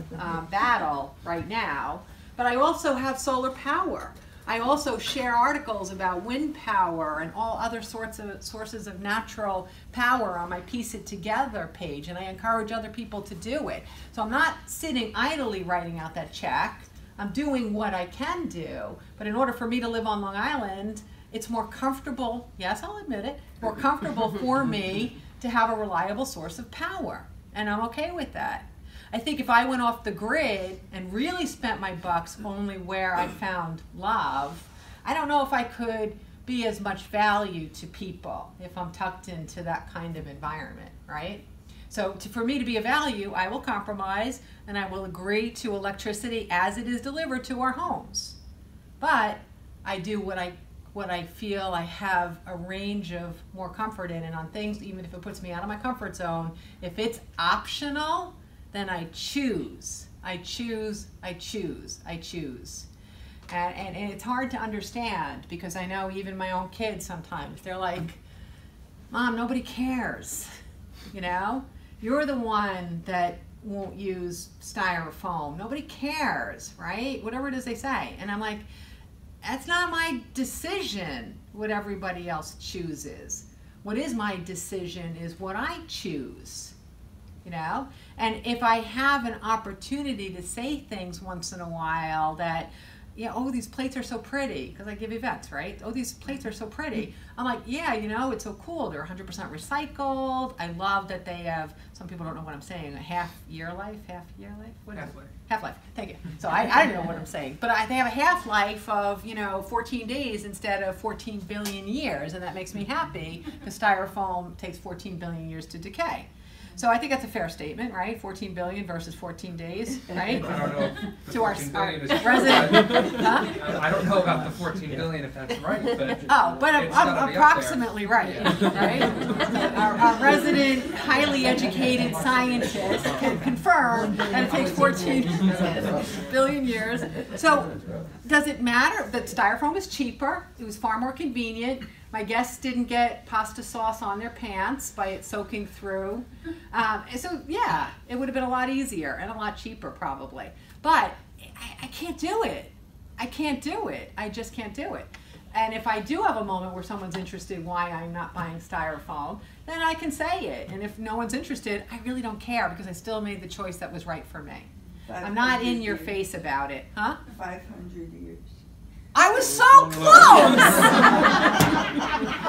battle right now. But I also have solar power. I also share articles about wind power and all other sorts of sources of natural power on my Piece It Together page, and I encourage other people to do it. So I'm not sitting idly writing out that check. I'm doing what I can do, but in order for me to live on Long Island, it's more comfortable, yes, I'll admit it, more comfortable for me to have a reliable source of power, and I'm okay with that. I think if I went off the grid and really spent my bucks only where I found love, I don't know if I could be as much value to people if I'm tucked into that kind of environment, right? So for me to be a value, I will compromise and I will agree to electricity as it is delivered to our homes. But I do what I feel I have a range of more comfort in, and on things, even if it puts me out of my comfort zone, if it's optional, then I choose. I choose, I choose, I choose. And it's hard to understand, because I know even my own kids sometimes, they're like, Mom, nobody cares, you know? You're the one that won't use styrofoam. Nobody cares, right? Whatever it is they say. And I'm like, that's not my decision, what everybody else chooses. What is my decision is what I choose, you know? And if I have an opportunity to say things once in a while that, yeah, oh, these plates are so pretty, because I give events, right? Oh, these plates are so pretty. I'm like, yeah, you know, it's so cool. They're 100% recycled. I love that they have, some people don't know what I'm saying, a half-year life? What is it? Half-life. Half-life, thank you. So I don't know what I'm saying. But they have a half-life of, you know, 14 days instead of 14 billion years, and that makes me happy, because styrofoam takes 14 billion years to decay. So I think that's a fair statement, right? 14 billion versus 14 days, right? I don't know if the 14 billion is resident, huh? I don't know about the 14 billion if that's right, but oh, but it's gotta be approximately right, right? Our resident, highly educated scientist can confirm that it takes 14 billion years. So does it matter that styrofoam is cheaper? It was far more convenient. My guests didn't get pasta sauce on their pants by it soaking through. So yeah, it would have been a lot easier and a lot cheaper probably. But I can't do it. I can't do it. I just can't do it. And if I do have a moment where someone's interested why I'm not buying styrofoam, then I can say it. And if no one's interested, I really don't care, because I still made the choice that was right for me. I'm not in your face about it. Huh? 500 years. I was so close!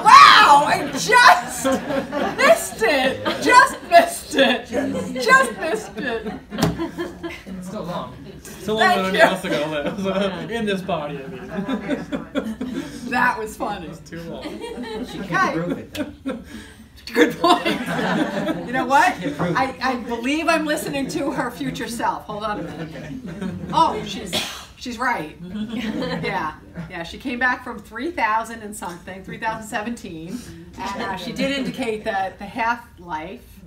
Wow, I just missed it! Just missed it! Just missed it! it's so long. So long that anyone else is going to live. In this body, I mean. That was funny. It's too long. She can't prove it, though. Good point. You know what? I believe I'm listening to her future self. Hold on a minute. Oh, she's right. Yeah. She came back from 3,000 and something, 2017, and she did indicate that the half-life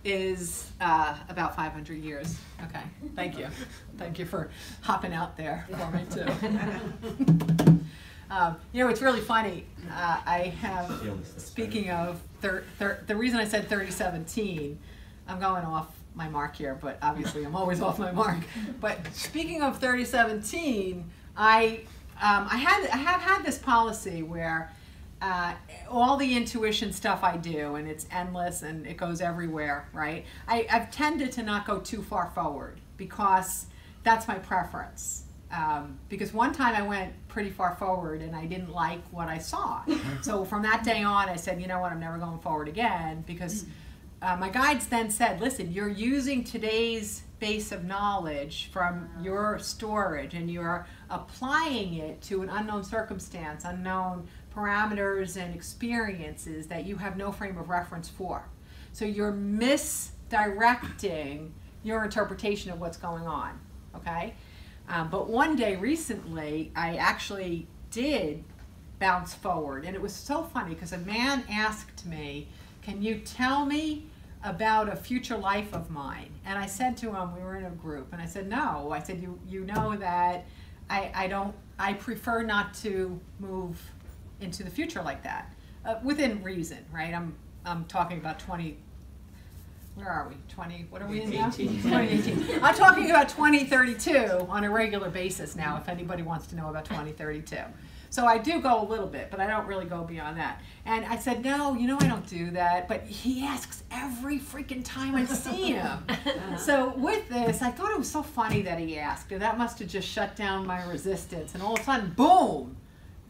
is about 500 years. Okay, thank you. Thank you for hopping out there for me too. You know, it's really funny. I have, speaking of, the reason I said 3017, I'm going off my mark here, but obviously I'm always off my mark. But speaking of 3017, I have had this policy where all the intuition stuff I do, and it's endless and it goes everywhere, right? I've tended to not go too far forward, because that's my preference. Because one time I went pretty far forward and I didn't like what I saw. So from that day on, I said, you know what, I'm never going forward again, because my guides then said, listen, you're using today's base of knowledge from your storage and you're applying it to an unknown circumstance, unknown parameters and experiences that you have no frame of reference for. So you're misdirecting your interpretation of what's going on, okay? But one day recently, I actually did bounce forward, and it was so funny because a man asked me, can you tell me about a future life of mine? And I said to him, we were in a group, and I said, no. I said, you know that I prefer not to move into the future like that, within reason, right? I'm talking about 20, where are we? 20, what are we in now? 2018. I'm talking about 2032 on a regular basis now, if anybody wants to know about 2032. So I do go a little bit, but I don't really go beyond that. And I said, no, you know I don't do that. But he asks every freaking time I see him. So with this, I thought it was so funny that he asked. And that must have just shut down my resistance. And all of a sudden, boom,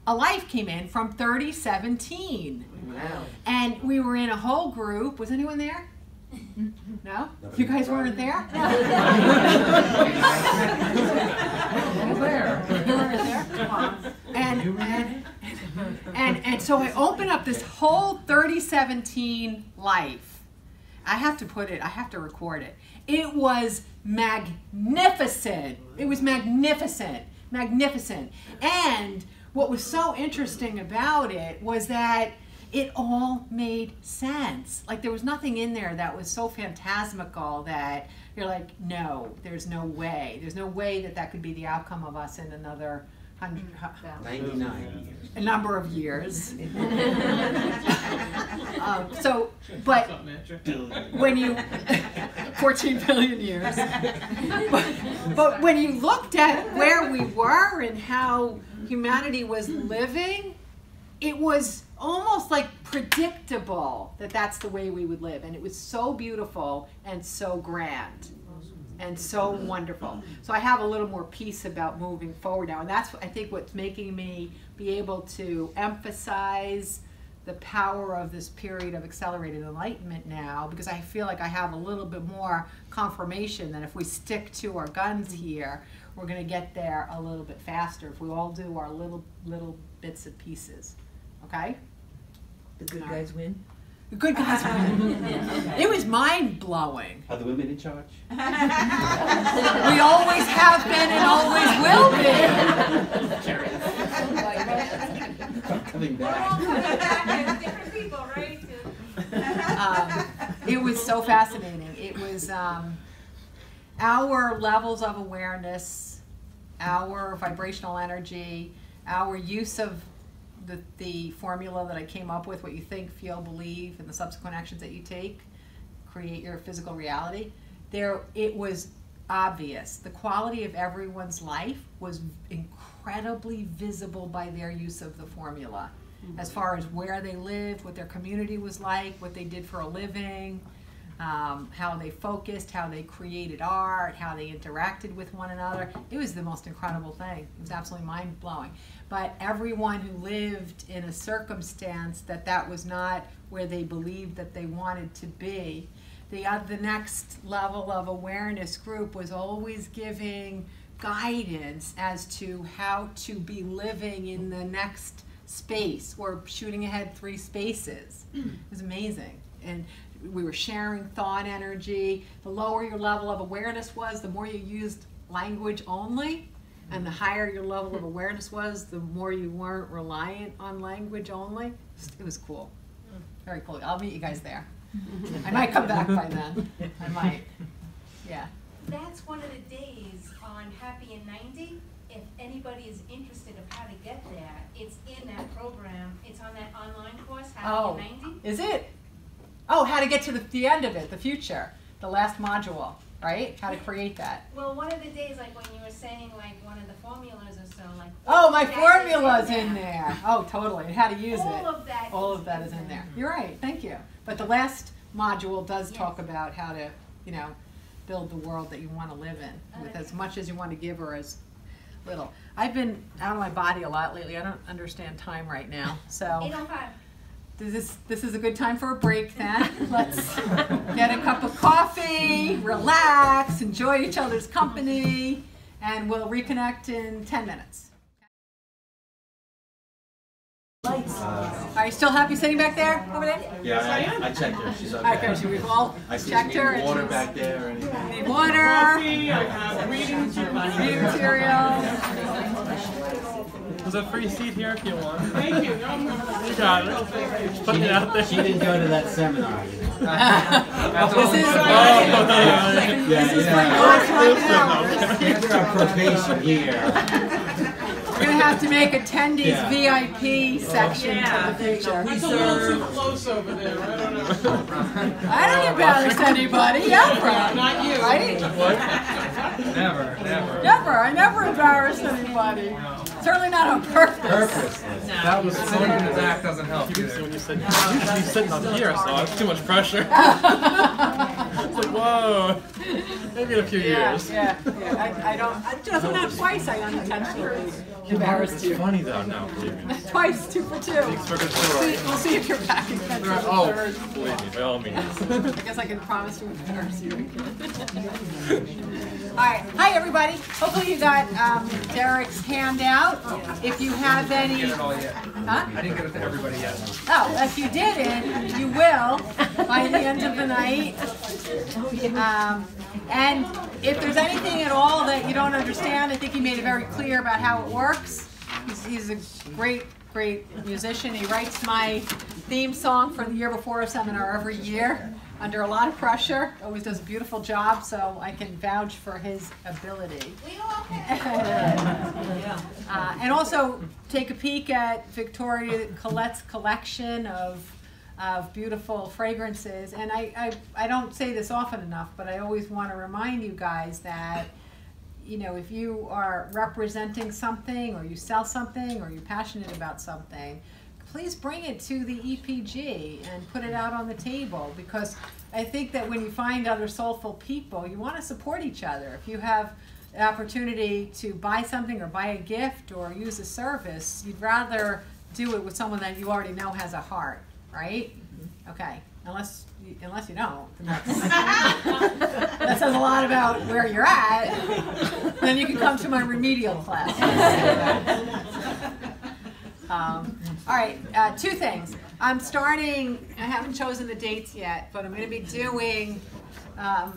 a life came in from 3017. Wow. And we were in a whole group. Was anyone there? No? You guys weren't there? You weren't there? And so I open up this whole 3017 life. I have to record it. It was magnificent. It was magnificent. Magnificent. And what was so interesting about it was that it all made sense. Like there was nothing in there that was so phantasmical that you're like, no, there's no way. There's no way that that could be the outcome of us in another 99 years. A number of years. But when you, 14 billion years. But when you looked at where we were and how humanity was living, it was almost like predictable that that's the way we would live. And it was so beautiful and so grand and so wonderful. So I have a little more peace about moving forward now. And that's, I think, what's making me be able to emphasize the power of this period of accelerated enlightenment now, because I feel like I have a little bit more confirmation that if we stick to our guns here, we're going to get there a little bit faster if we all do our little bits and pieces. Okay? The good guys win? The good guys win. It was mind-blowing. Are the women in charge? We always have been and always will be. Coming We're all back. coming back as different people, right? It was so fascinating. It was our levels of awareness, our vibrational energy, our use of the formula that I came up with, what you think, feel, believe, and the subsequent actions that you take create your physical reality. It was obvious. The quality of everyone's life was incredibly visible by their use of the formula, as far as where they lived, what their community was like, what they did for a living, how they focused, how they created art, how they interacted with one another. It was the most incredible thing. It was absolutely mind-blowing. But everyone who lived in a circumstance that was not where they believed that they wanted to be, the next level of awareness group was always giving guidance as to how to be living in the next space, or shooting ahead 3 spaces. It was amazing. And we were sharing thought energy. The lower your level of awareness was, the more you used language only, and the higher your level of awareness was, the more you weren't reliant on language only. It was cool. Very cool. I'll meet you guys there. I might come back by then. I might. Yeah. That's one of the days on Happy in 90. If anybody is interested of how to get there, it's in that program. It's on that online course, Happy in 90. Is it? Oh, how to get to the end of it, the future, the last module, right? How to create that. Well, one of the days, like when you were saying, like one of the formulas or so, like. Oh, my formula's in there. Oh, totally. And how to use it. All of that is in there. You're right. Thank you. But the last module does talk about how to, build the world that you want to live in, with as much as you want to give or as little. I've been out of my body a lot lately. I don't understand time right now. So 8:05. this is a good time for a break then. Let's get a cup of coffee, relax, enjoy each other's company, and we'll reconnect in 10 minutes. Are you still happy sitting back there, over there? Yeah, I checked her. She's okay. Okay, so we've all I see checked her. need water and back there or anything. need water, Coffee, I have reading material. There's a free seat here if you want. Thank you. You got it. Putting it out there. She didn't go to that seminar. You know? This is Yeah, this is You're on probation here. We're gonna have to make attendees VIP section for the future. It's a little too close over there. I don't know. I don't embarrass anybody ever. Not you. Right? Never. Never. I never embarrass anybody. Certainly not on purpose. That was sitting in the back doesn't help So either. when you said, usually sitting up here, so it's too much pressure. It's like, whoa. Maybe in a few years. Yeah. I don't. Just not twice. I unintentionally embarrassed you. It's funny though, no, believe me. Twice, 2 for 2. Thanks for good story. We'll see if you're back again. Oh, believe me, by all means. I guess I can promise to embarrass you again. All right. Hi, everybody. Hopefully you got Derek's handout. If you have I didn't any... get it all yet. Huh? I didn't get it to everybody yet. Oh, if you didn't, you will by the end of the night. And if there's anything at all that you don't understand, I think he made it very clear about how it works. He's a great musician. He writes my theme song for the Year Before seminar every year under a lot of pressure. Always does a beautiful job, so I can vouch for his ability. We all can. And also take a peek at Victoria Colette's collection of beautiful fragrances. And I don't say this often enough, but I always want to remind you guys that, you know, if you are representing something or you sell something or you're passionate about something, please bring it to the EPG and put it out on the table, because I think that when you find other soulful people, you want to support each other. If you have the opportunity to buy something or buy a gift or use a service, you'd rather do it with someone that you already know has a heart, right? Okay, unless you don't. That says a lot about where you're at. Then you can come to my remedial class. All right, 2 things. I haven't chosen the dates yet, but I'm going to be doing a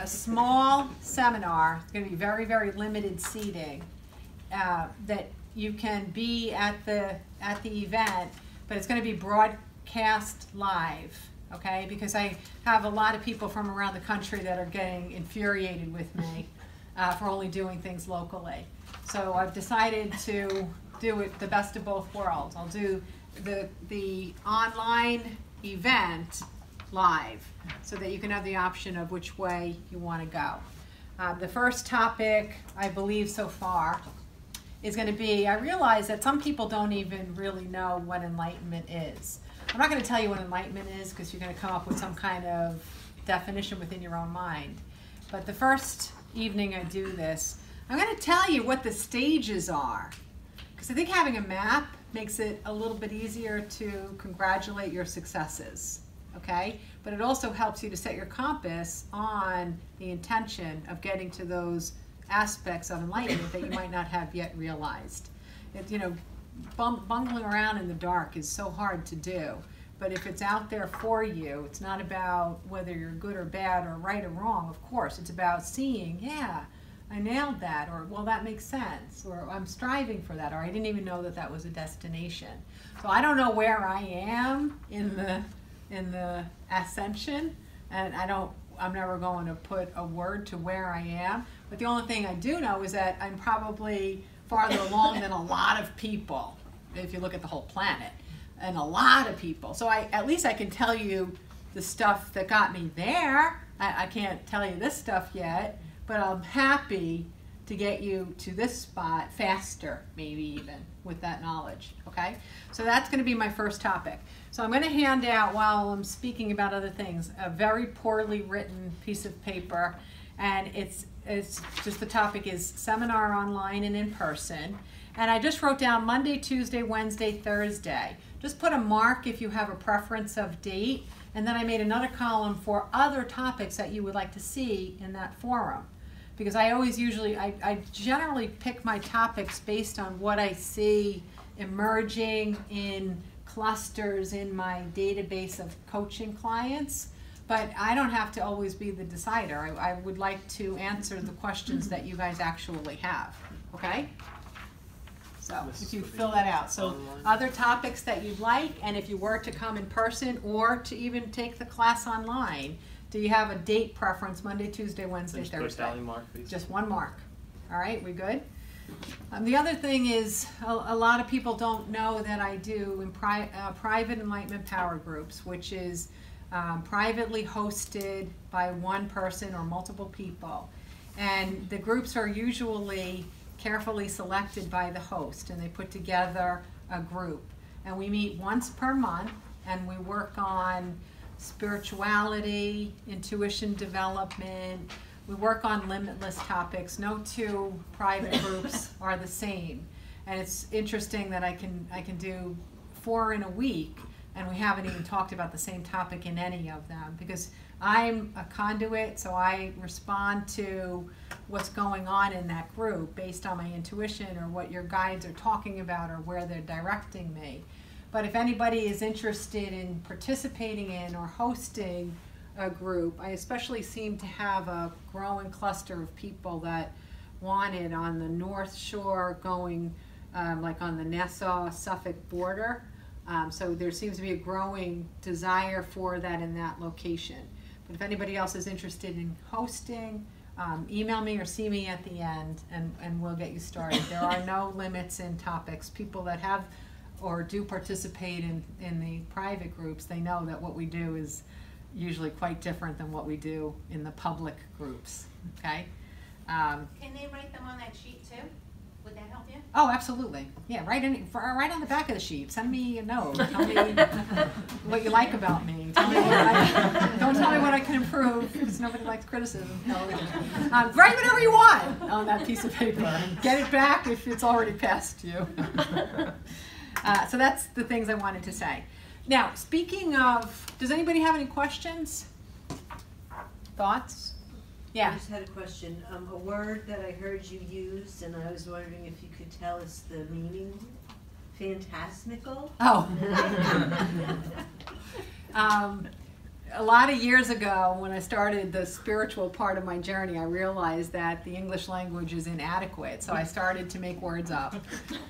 small seminar. It's going to be very, very limited seating that you can be at the event, but it's going to be broadcast live, okay? Because I have a lot of people from around the country that are getting infuriated with me for only doing things locally. So I've decided to do it the best of both worlds. I'll do the online event live so that you can have the option of which way you want to go. The first topic, I believe so far, is going to be, I realize that some people don't even really know what enlightenment is. I'm not going to tell you what enlightenment is because you're going to come up with some kind of definition within your own mind. But the first evening I do this, I'm going to tell you what the stages are. Because I think having a map makes it a little bit easier to congratulate your successes, okay? But it also helps you to set your compass on the intention of getting to those aspects of enlightenment that you might not have yet realized. You know, bungling around in the dark is so hard to do. But if it's out there for you, it's not about whether you're good or bad or right or wrong, of course. It's about seeing, yeah, I nailed that, or well, that makes sense, or I'm striving for that, or I didn't even know that that was a destination. So I don't know where I am in the ascension, and I'm never going to put a word to where I am. But the only thing I do know is that I'm probably farther along than a lot of people, if you look at the whole planet, and a lot of people. So at least I can tell you the stuff that got me there. I can't tell you this stuff yet, but I'm happy to get you to this spot faster, maybe even, with that knowledge, okay? So that's going to be my first topic. So I'm going to hand out, while I'm speaking about other things, a very poorly written piece of paper, And it's just, the topic is seminar online and in person. And I just wrote down Monday, Tuesday, Wednesday, Thursday. Just put a mark if you have a preference of date. And then I made another column for other topics that you would like to see in that forum. Because I generally pick my topics based on what I see emerging in clusters in my database of coaching clients. But I don't have to always be the decider. I would like to answer the questions that you guys actually have, okay? So if you fill that out. So other topics that you'd like, and if you were to come in person or to even take the class online, do you have a date preference, Monday, Tuesday, Wednesday, Just put a Thursday? tally mark, please. Just one mark. All right, we good? The other thing is, a lot of people don't know that I do private Enlightenment Power Groups, which is privately hosted by one person or multiple people. And the groups are usually carefully selected by the host, and they put together a group. And we meet once per month, and we work on spirituality, intuition development. We work on limitless topics. No two private groups are the same. And it's interesting that I can do 4 in a week, and we haven't even talked about the same topic in any of them, because I'm a conduit, so I respond to what's going on in that group based on my intuition or what your guides are talking about or where they're directing me. But if anybody is interested in participating in or hosting a group, I especially seem to have a growing cluster of people that want it on the North Shore, going like on the Nassau-Suffolk border. So there seems to be a growing desire for that in that location. But if anybody else is interested in hosting, email me or see me at the end, and we'll get you started. There are no limits in topics. People that have or do participate in the private groups, they know that what we do is usually quite different than what we do in the public groups, okay? Can they write them on that sheet too? Would that help you? Oh, absolutely. Yeah, right on the back of the sheet. Send me a note. Tell me what you like about me. Tell me don't tell me what I can improve, because nobody likes criticism. No, write whatever you want on that piece of paper, and get it back if it's already past you. So that's the things I wanted to say. Now, speaking of, does anybody have any questions? Thoughts? Yeah. I just had a question. A word that I heard you use, and I was wondering if you could tell us the meaning. Phantasmical? Oh. A lot of years ago, when I started the spiritual part of my journey, I realized that the English language is inadequate, so I started to make words up,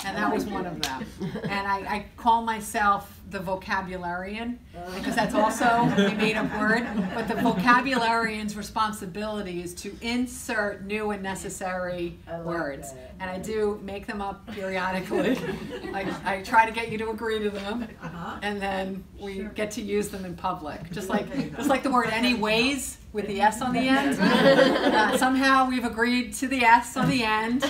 and that was one of them. And I call myself the vocabularian, because that's also a made-up word, but the vocabularian's responsibility is to insert new and necessary words. That. And I do make them up periodically. I try to get you to agree to them, and then we get to use them in public. Just like the word anyways with the S on the end. Somehow we've agreed to the S on the end.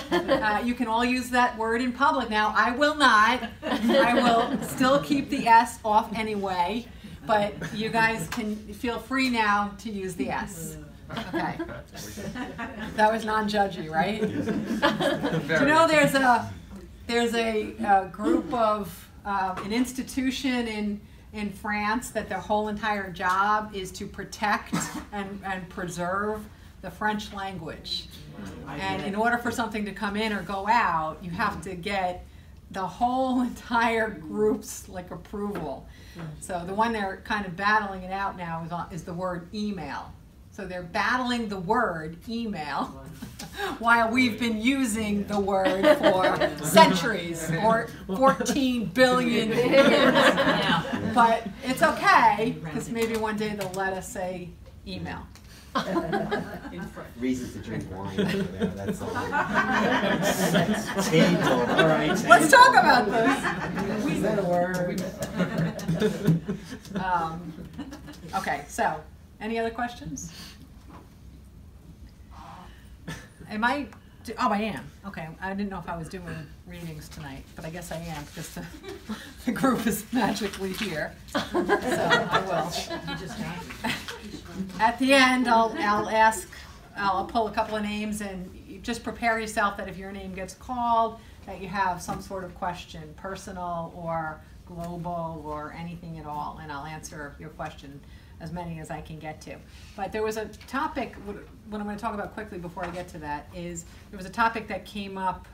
You can all use that word in public. Now, I will not. I will still keep the S off anyway, but you guys can feel free now to use the S. Okay. That was non-judgy, right? You know, there's a group of an institution in France that their whole entire job is to protect and preserve the French language. And in order for something to come in or go out, you have to get the whole entire group's approval. So the one they're kind of battling it out now is the word email. So they're battling the word email while we've been using the word for centuries or 14 billion years. But it's okay, because maybe one day they'll let us say email. Reasons to drink wine over there, that's all. Table, all right. Let's talk about this. Is that a word? Okay, so, any other questions? Am I? Oh, I am. Okay, I didn't know if I was doing readings tonight, but I guess I am, because the group is magically here. So I will. At the end, I'll ask I'll pull a couple of names, and you just prepare yourself that if your name gets called, that you have some sort of question, personal or global or anything at all, and I'll answer your question, as many as I can get to. But there was a topic, what I'm going to talk about quickly before I get to that, is there was a topic that came up,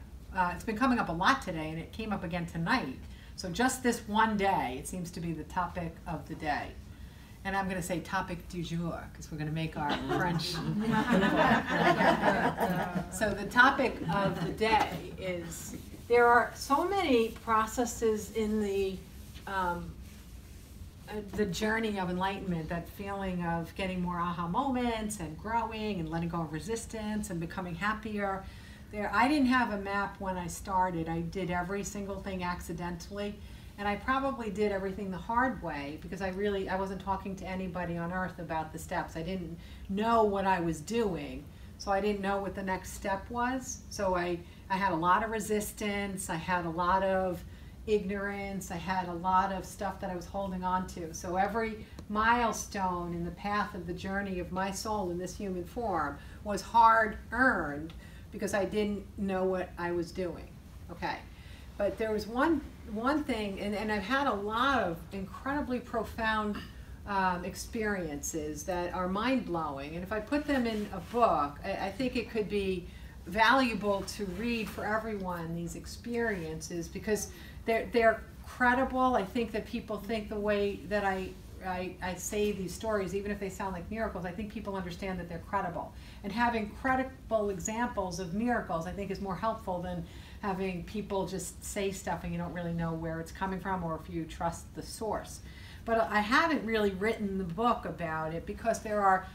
it's been coming up a lot today, and it came up again tonight. So just this one day, it seems to be the topic of the day. And I'm going to say topic du jour, because we're going to make our French. So the topic of the day is, there are so many processes in the journey of enlightenment, that feeling of getting more aha moments and growing and letting go of resistance and becoming happier. I didn't have a map when I started. I did every single thing accidentally, and I probably did everything the hard way because I wasn't talking to anybody on earth about the steps. I didn't know what I was doing, so I didn't know what the next step was. So I had a lot of resistance, I had a lot of ignorance, I had a lot of stuff that I was holding on to. So every milestone in the path of the journey of my soul in this human form was hard earned because I didn't know what I was doing. Okay, but there was one thing, and I've had a lot of incredibly profound experiences that are mind-blowing, and if I put them in a book, I think it could be valuable to read for everyone, these experiences, because they're credible. I think that people think the way that I say these stories, even if they sound like miracles, I think people understand that they're credible. And having credible examples of miracles, I think, is more helpful than having people just say stuff and you don't really know where it's coming from or if you trust the source. But I haven't really written the book about it because there are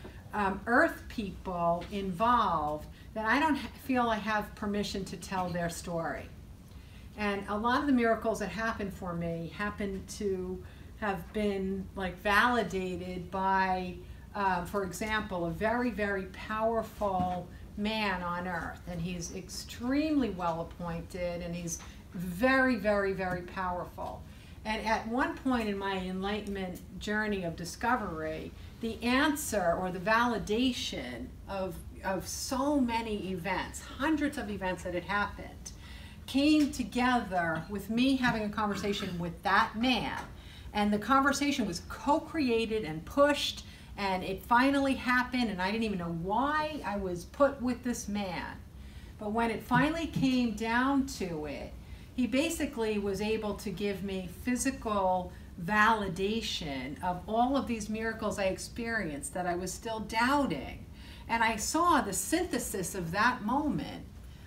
earth people involved that I don't feel I have permission to tell their story. And a lot of the miracles that happened for me happen to have been like validated by, for example, a very, very powerful man on earth. And he's extremely well appointed, and he's very, very, very powerful. And at one point in my enlightenment journey of discovery, the answer or the validation of so many events, hundreds of events that had happened, came together with me having a conversation with that man. And the conversation was co-created and pushed, and it finally happened, and I didn't even know why I was put with this man. But when it finally came down to it, he basically was able to give me physical validation of all of these miracles I experienced that I was still doubting. And I saw the synthesis of that moment.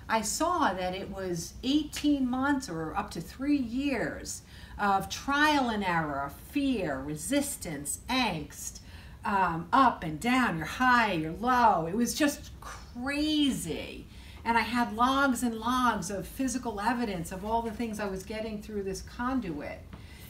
I saw that it was 18 months or up to 3 years of trial and error, fear, resistance, angst, up and down, you're high, you're low. It was just crazy. And I had logs and logs of physical evidence of all the things I was getting through this conduit.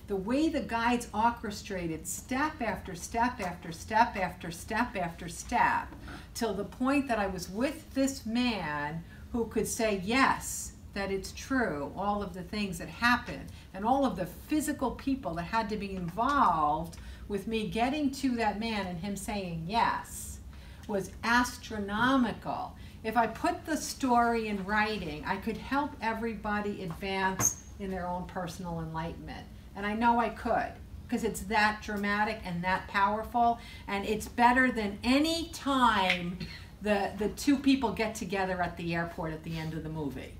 The way the guides orchestrated step after step after step after step after step, till the point that I was with this man who could say, yes, that it's true, all of the things that happened, and all of the physical people that had to be involved with me getting to that man and him saying yes, was astronomical. If I put the story in writing, I could help everybody advance in their own personal enlightenment. And I know I could, because it's that dramatic and that powerful, and it's better than any time the two people get together at the airport at the end of the movie.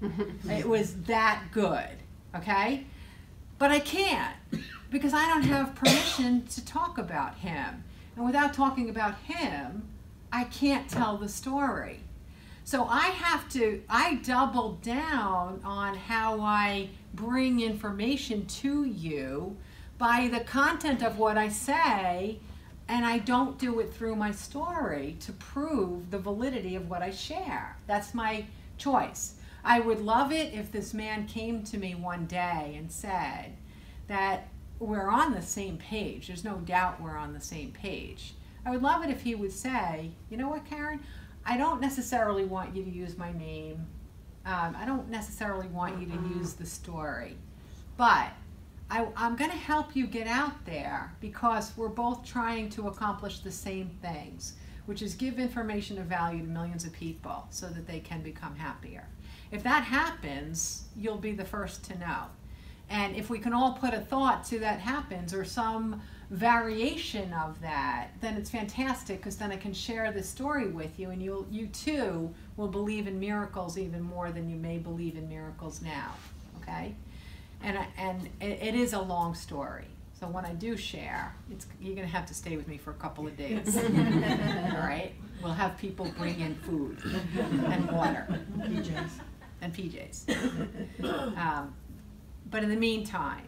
It was that good, okay? But I can't, because I don't have permission to talk about him. And without talking about him, I can't tell the story. So I double down on how I bring information to you by the content of what I say, and I don't do it through my story to prove the validity of what I share. That's my choice. I would love it if this man came to me one day and said that we're on the same page. There's no doubt we're on the same page. I would love it if he would say, you know what, Karen? I don't necessarily want you to use my name. I don't necessarily want you to use the story. But I'm going to help you get out there because we're both trying to accomplish the same things. which is give information of value to millions of people so that they can become happier. If that happens, you'll be the first to know. And if we can all put a thought to that happens, or some variation of that, then it's fantastic, because then I can share this story with you, and you too will believe in miracles even more than you may believe in miracles now, okay? And it is a long story. So when I do share, you're going to have to stay with me for a couple of days. All right? We'll have people bring in food and water. PJs. And PJs. But in the meantime,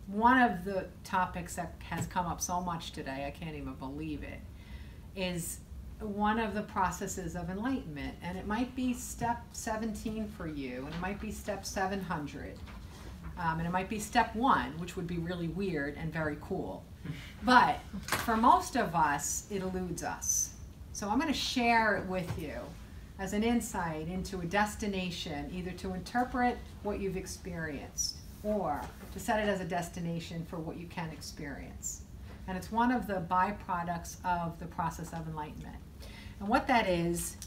one of the topics that has come up so much today, I can't even believe it, is one of the processes of enlightenment. And it might be step 17 for you, and it might be step 700. And it might be step 1, which would be really weird and very cool. But for most of us, it eludes us. So I'm going to share it with you as an insight into a destination, either to interpret what you've experienced or to set it as a destination for what you can experience. And it's one of the byproducts of the process of enlightenment. And what that is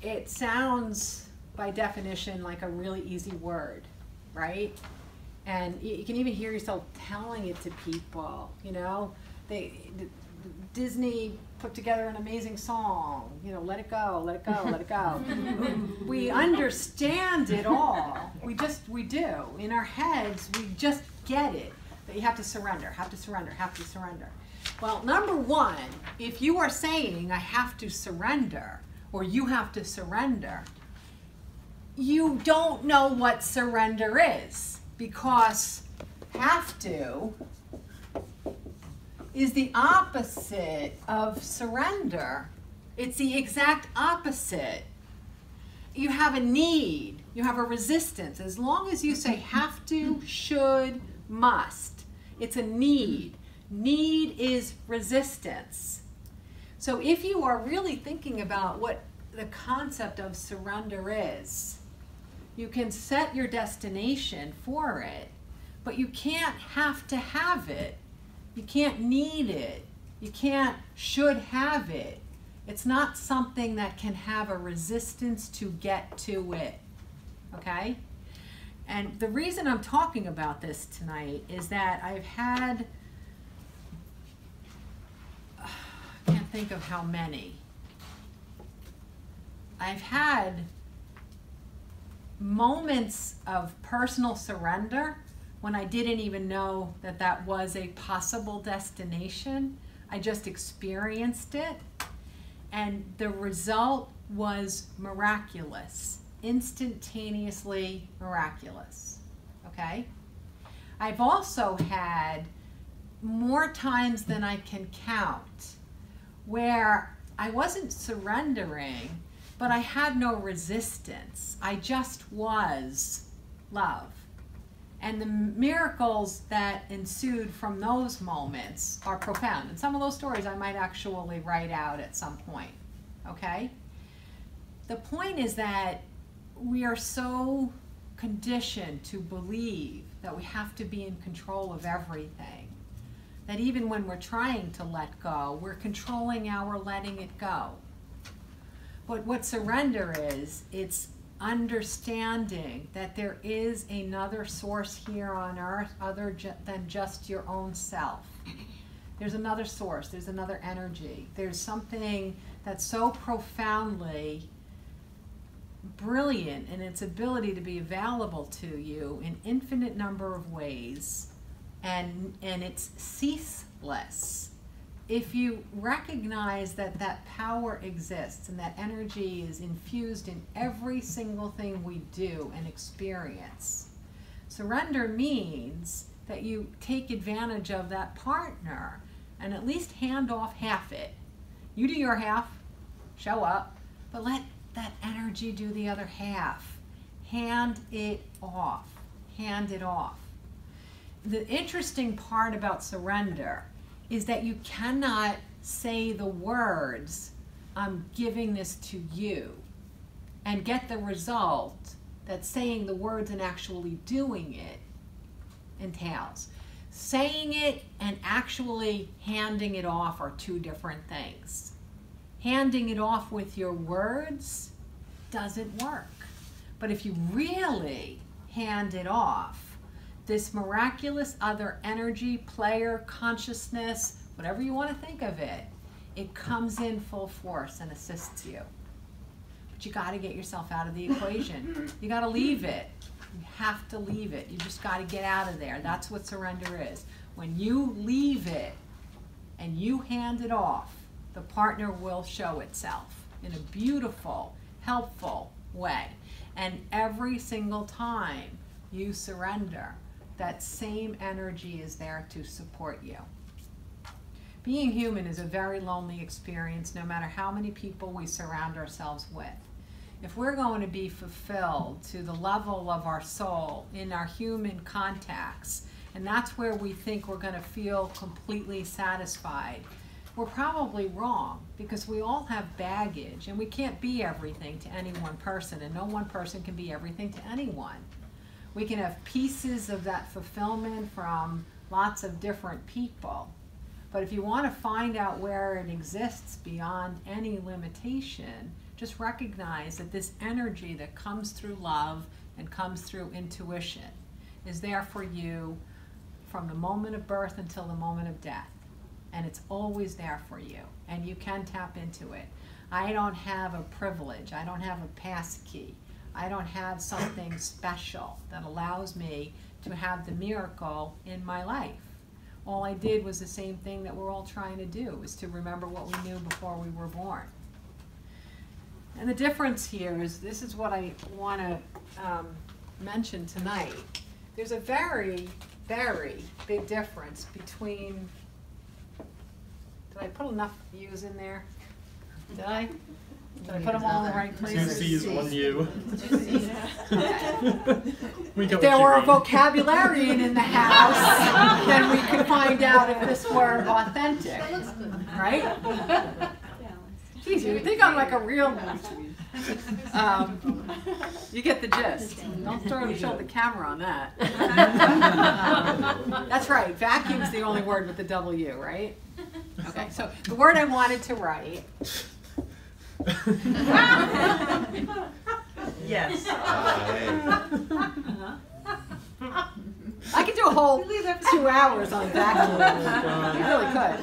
it sounds by definition like a really easy word, right? And you can even hear yourself telling it to people, you know. Disney put together an amazing song, you know, let it go, let it go, let it go. We understand it all. We do. In our heads, we just get it, that you have to surrender, have to surrender, have to surrender. Well, number one, if you are saying, I have to surrender, or you have to surrender, you don't know what surrender is, because have to is the opposite of surrender. It's the exact opposite. You have a need, you have a resistance. As long as you say have to, should, must, it's a need. Need is resistance. So if you are really thinking about what the concept of surrender is, you can set your destination for it, but you can't have to have it. You can't need it. You can't should have it. It's not something that can have a resistance to get to it, okay? And the reason I'm talking about this tonight is that I've had, I can't think of how many. I've had moments of personal surrender when I didn't even know that that was a possible destination. I just experienced it, and the result was miraculous, instantaneously miraculous, okay? I've also had more times than I can count where I wasn't surrendering, but I had no resistance. I just was love. And the miracles that ensued from those moments are profound. And some of those stories I might actually write out at some point, okay? The point is that we are so conditioned to believe that we have to be in control of everything, that even when we're trying to let go, we're controlling our letting it go. But what surrender is, it's understanding that there is another source here on earth other than just your own self. There's another source, there's another energy. There's something that's so profoundly brilliant in its ability to be available to you in infinite number of ways, and it's ceaseless. If you recognize that that power exists and that energy is infused in every single thing we do and experience, surrender means that you take advantage of that partner and at least hand off half it. You do your half, show up, but let that energy do the other half. Hand it off. Hand it off. The interesting part about surrender is that you cannot say the words, I'm giving this to you, and get the result that saying the words and actually doing it entails. Saying it and actually handing it off are two different things. Handing it off with your words doesn't work. But if you really hand it off, this miraculous other energy, player, consciousness, whatever you want to think of it, it comes in full force and assists you. But you got to get yourself out of the equation. You got to leave it. You have to leave it. You just got to get out of there. That's what surrender is. When you leave it and you hand it off, the partner will show itself in a beautiful, helpful way. And every single time you surrender, that same energy is there to support you. Being human is a very lonely experience, no matter how many people we surround ourselves with. If we're going to be fulfilled to the level of our soul in our human contacts, and that's where we think we're going to feel completely satisfied, we're probably wrong, because we all have baggage, and we can't be everything to any one person, and no one person can be everything to anyone. We can have pieces of that fulfillment from lots of different people. But if you want to find out where it exists beyond any limitation, just recognize that this energy that comes through love and comes through intuition is there for you from the moment of birth until the moment of death. And it's always there for you, and you can tap into it. I don't have a privilege. I don't have a pass key. I don't have something special that allows me to have the miracle in my life. All I did was the same thing that we're all trying to do, is to remember what we knew before we were born. And the difference here is, this is what I want to mention tonight. There's a very, very big difference between, did I put enough U's in there? Did I? Did I put them all in the right places? 2 C's, 1 U. If there were a vocabularian in the house, then we could find out if this were authentic, right? Geez, you would think I'm like a real, you get the gist. Don't show the camera on that. That's right, vacuum's the only word with the W, right? Okay, so the word I wanted to write. Yes. I could do a whole 2 hours on vacuum. I really could.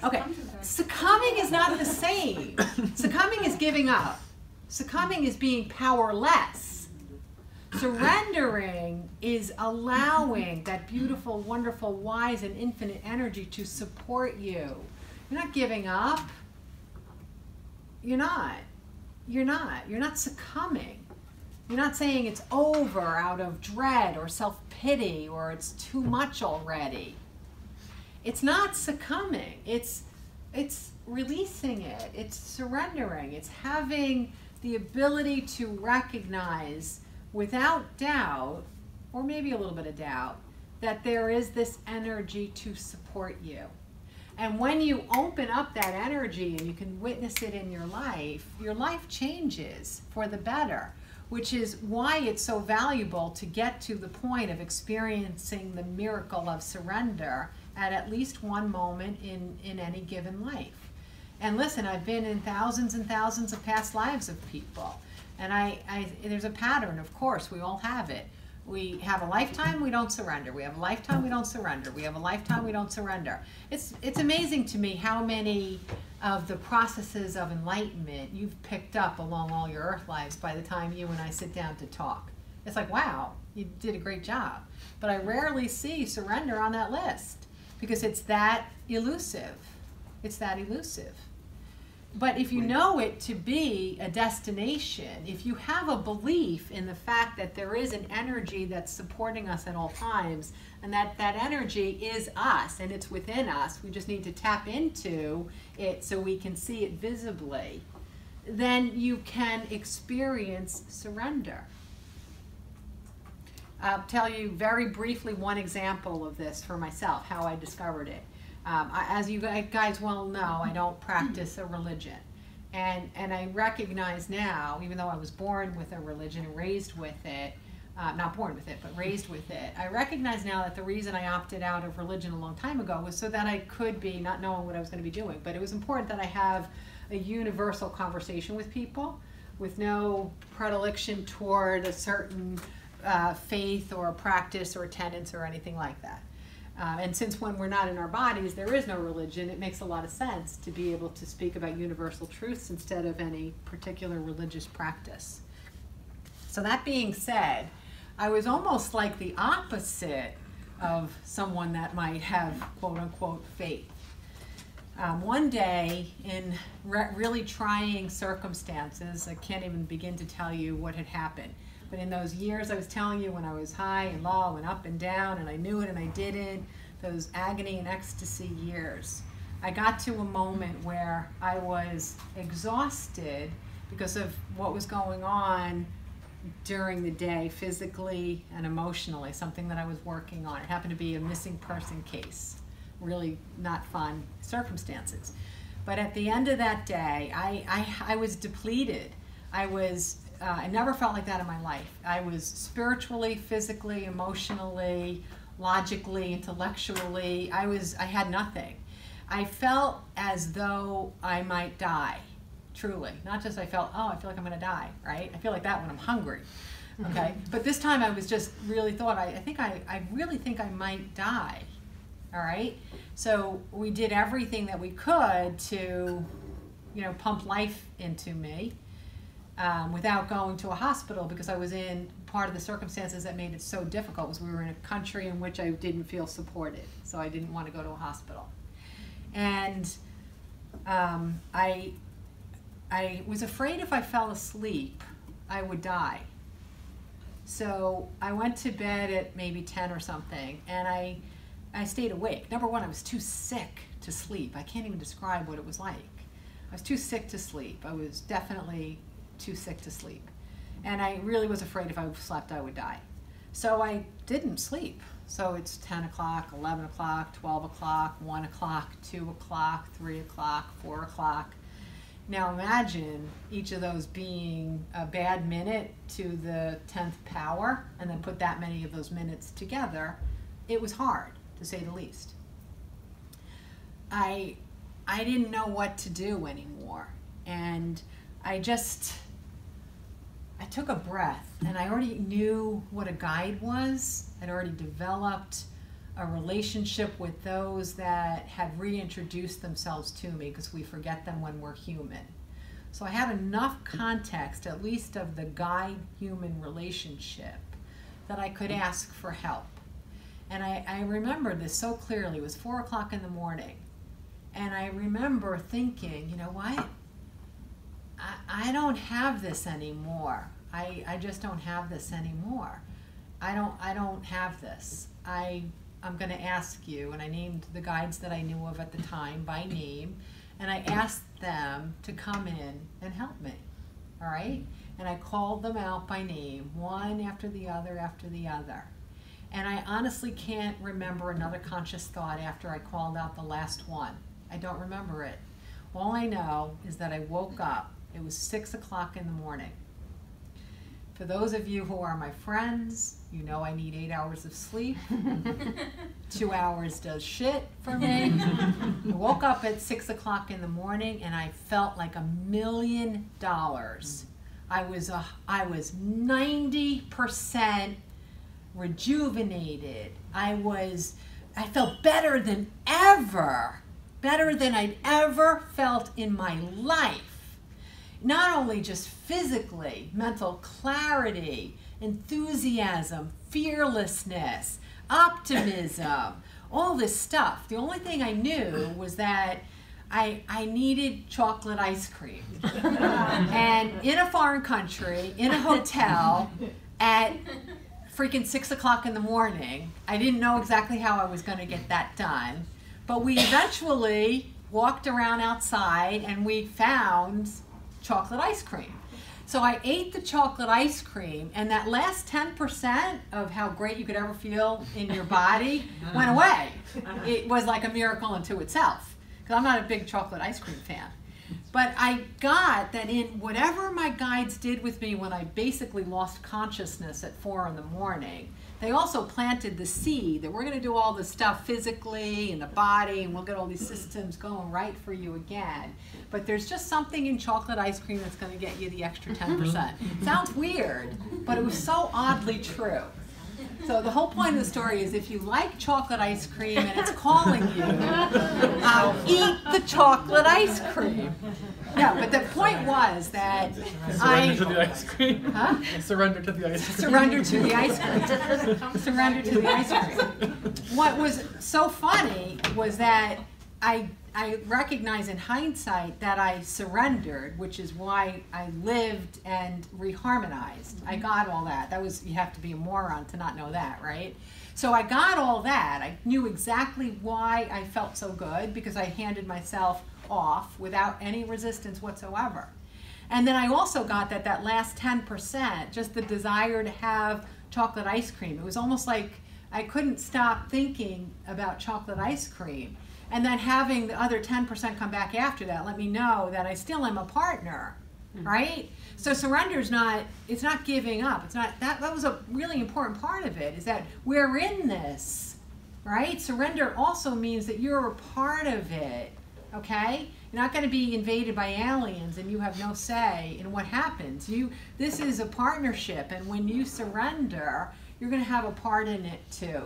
Okay, succumbing is not the same. Succumbing is giving up. Succumbing is being powerless. Surrendering is allowing that beautiful, wonderful, wise, and infinite energy to support you. You're not giving up. You're not. You're not. You're not succumbing. You're not saying it's over out of dread or self-pity or it's too much already. It's not succumbing. It's releasing it. It's surrendering. It's having the ability to recognize without doubt, or maybe a little bit of doubt, that there is this energy to support you. And when you open up that energy and you can witness it in your life changes for the better, which is why it's so valuable to get to the point of experiencing the miracle of surrender at least one moment in any given life. And listen, I've been in thousands and thousands of past lives of people. And there's a pattern, of course, we all have it. We have a lifetime, we don't surrender. We have a lifetime, we don't surrender. We have a lifetime, we don't surrender. It's amazing to me how many of the processes of enlightenment you've picked up along all your earth lives by the time you and I sit down to talk. It's like, wow, you did a great job. But I rarely see surrender on that list because it's that elusive. It's that elusive. But if you know it to be a destination, if you have a belief in the fact that there is an energy that's supporting us at all times, and that energy is us, and it's within us, we just need to tap into it so we can see it visibly, then you can experience surrender. I'll tell you very briefly one example of this for myself, how I discovered it. As you guys well know, I don't practice a religion. And I recognize now, even though I was born with a religion and raised with it, not born with it, but raised with it, I recognize now that the reason I opted out of religion a long time ago was so that I could be, not knowing what I was going to be doing, but it was important that I have a universal conversation with people with no predilection toward a certain faith or practice or tenets or anything like that. And since when we're not in our bodies, there is no religion, it makes a lot of sense to be able to speak about universal truths instead of any particular religious practice. So that being said, I was almost like the opposite of someone that might have quote-unquote faith. One day, in really trying circumstances, I can't even begin to tell you what had happened. But in those years I was telling you, when I was high and low and up and down, and I knew it and I didn't, those agony and ecstasy years, I got to a moment where I was exhausted because of what was going on during the day, physically and emotionally, something that I was working on. It happened to be a missing person case. Really not fun circumstances. But at the end of that day, I was depleted. I never felt like that in my life. I was spiritually, physically, emotionally, logically, intellectually, I had nothing. I felt as though I might die, truly. Not just I felt, oh, I feel like I'm gonna die, right? I feel like that when I'm hungry, okay? But this time I was just really thought, I really think I might die, all right? So we did everything that we could to, pump life into me. Without going to a hospital, because I was in part of the circumstances that made it so difficult was we were in a country in which I didn't feel supported, so I didn't want to go to a hospital. And I was afraid if I fell asleep, I would die. So I went to bed at maybe 10 or something, and I stayed awake. Number one, I was too sick to sleep. I can't even describe what it was like. I was too sick to sleep. I was definitely too sick to sleep. And I really was afraid if I slept, I would die. So I didn't sleep. So it's 10 o'clock, 11 o'clock, 12 o'clock, 1 o'clock, 2 o'clock, 3 o'clock, 4 o'clock. Now imagine each of those being a bad minute to the 10th power, and then put that many of those minutes together. It was hard, to say the least. I didn't know what to do anymore. And I took a breath, and I already knew what a guide was. I'd already developed a relationship with those that had reintroduced themselves to me, because we forget them when we're human. So I had enough context, at least of the guide-human relationship, that I could ask for help. And I remember this so clearly. It was 4 o'clock in the morning. And I remember thinking, you know what? I don't have this anymore. I just don't have this anymore. I don't have this. I'm going to ask you, and I named the guides that I knew of at the time by name, and I asked them to come in and help me, all right? And I called them out by name, one after the other after the other. And I honestly can't remember another conscious thought after I called out the last one. I don't remember it. All I know is that I woke up. It was 6 o'clock in the morning. For those of you who are my friends, you know I need 8 hours of sleep. 2 hours does shit for me. I woke up at 6 o'clock in the morning, and I felt like $1 million. I was 90% rejuvenated. I felt better than ever, better than I'd ever felt in my life. Not only just physically, mental clarity, enthusiasm, fearlessness, optimism, all this stuff. The only thing I knew was that I needed chocolate ice cream. And in a foreign country, in a hotel, at freaking 6 o'clock in the morning, I didn't know exactly how I was going to get that done. But we eventually walked around outside, and we found chocolate ice cream. So I ate the chocolate ice cream, and that last 10% of how great you could ever feel in your body went away. It was like a miracle unto itself, because I'm not a big chocolate ice cream fan. But I got that in whatever my guides did with me when I basically lost consciousness at 4 in the morning, they also planted the seed that we're going to do all this stuff physically in the body, and we'll get all these systems going right for you again. But there's just something in chocolate ice cream that's going to get you the extra 10%. Sounds weird, but it was so oddly true. So the whole point of the story is if you like chocolate ice cream and it's calling you, eat the chocolate ice cream. No, but the point was that Surrender to the ice cream. Huh? Surrender to the ice cream. Surrender to the ice cream. Surrender to the ice cream. What was so funny was that I recognize in hindsight that I surrendered, which is why I lived and reharmonized. I got all that. That was, you have to be a moron to not know that, right? So I got all that. I knew exactly why I felt so good because I handed myself off without any resistance whatsoever. And then I also got that last 10%, just the desire to have chocolate ice cream. It was almost like I couldn't stop thinking about chocolate ice cream. And then having the other 10% come back after that let me know that I still am a partner, right? So surrender is not, it's not giving up. It's not, that was a really important part of it, is that we're in this, right? Surrender also means that you're a part of it, okay? You're not going to be invaded by aliens and you have no say in what happens. This is a partnership, and when you surrender, you're going to have a part in it too.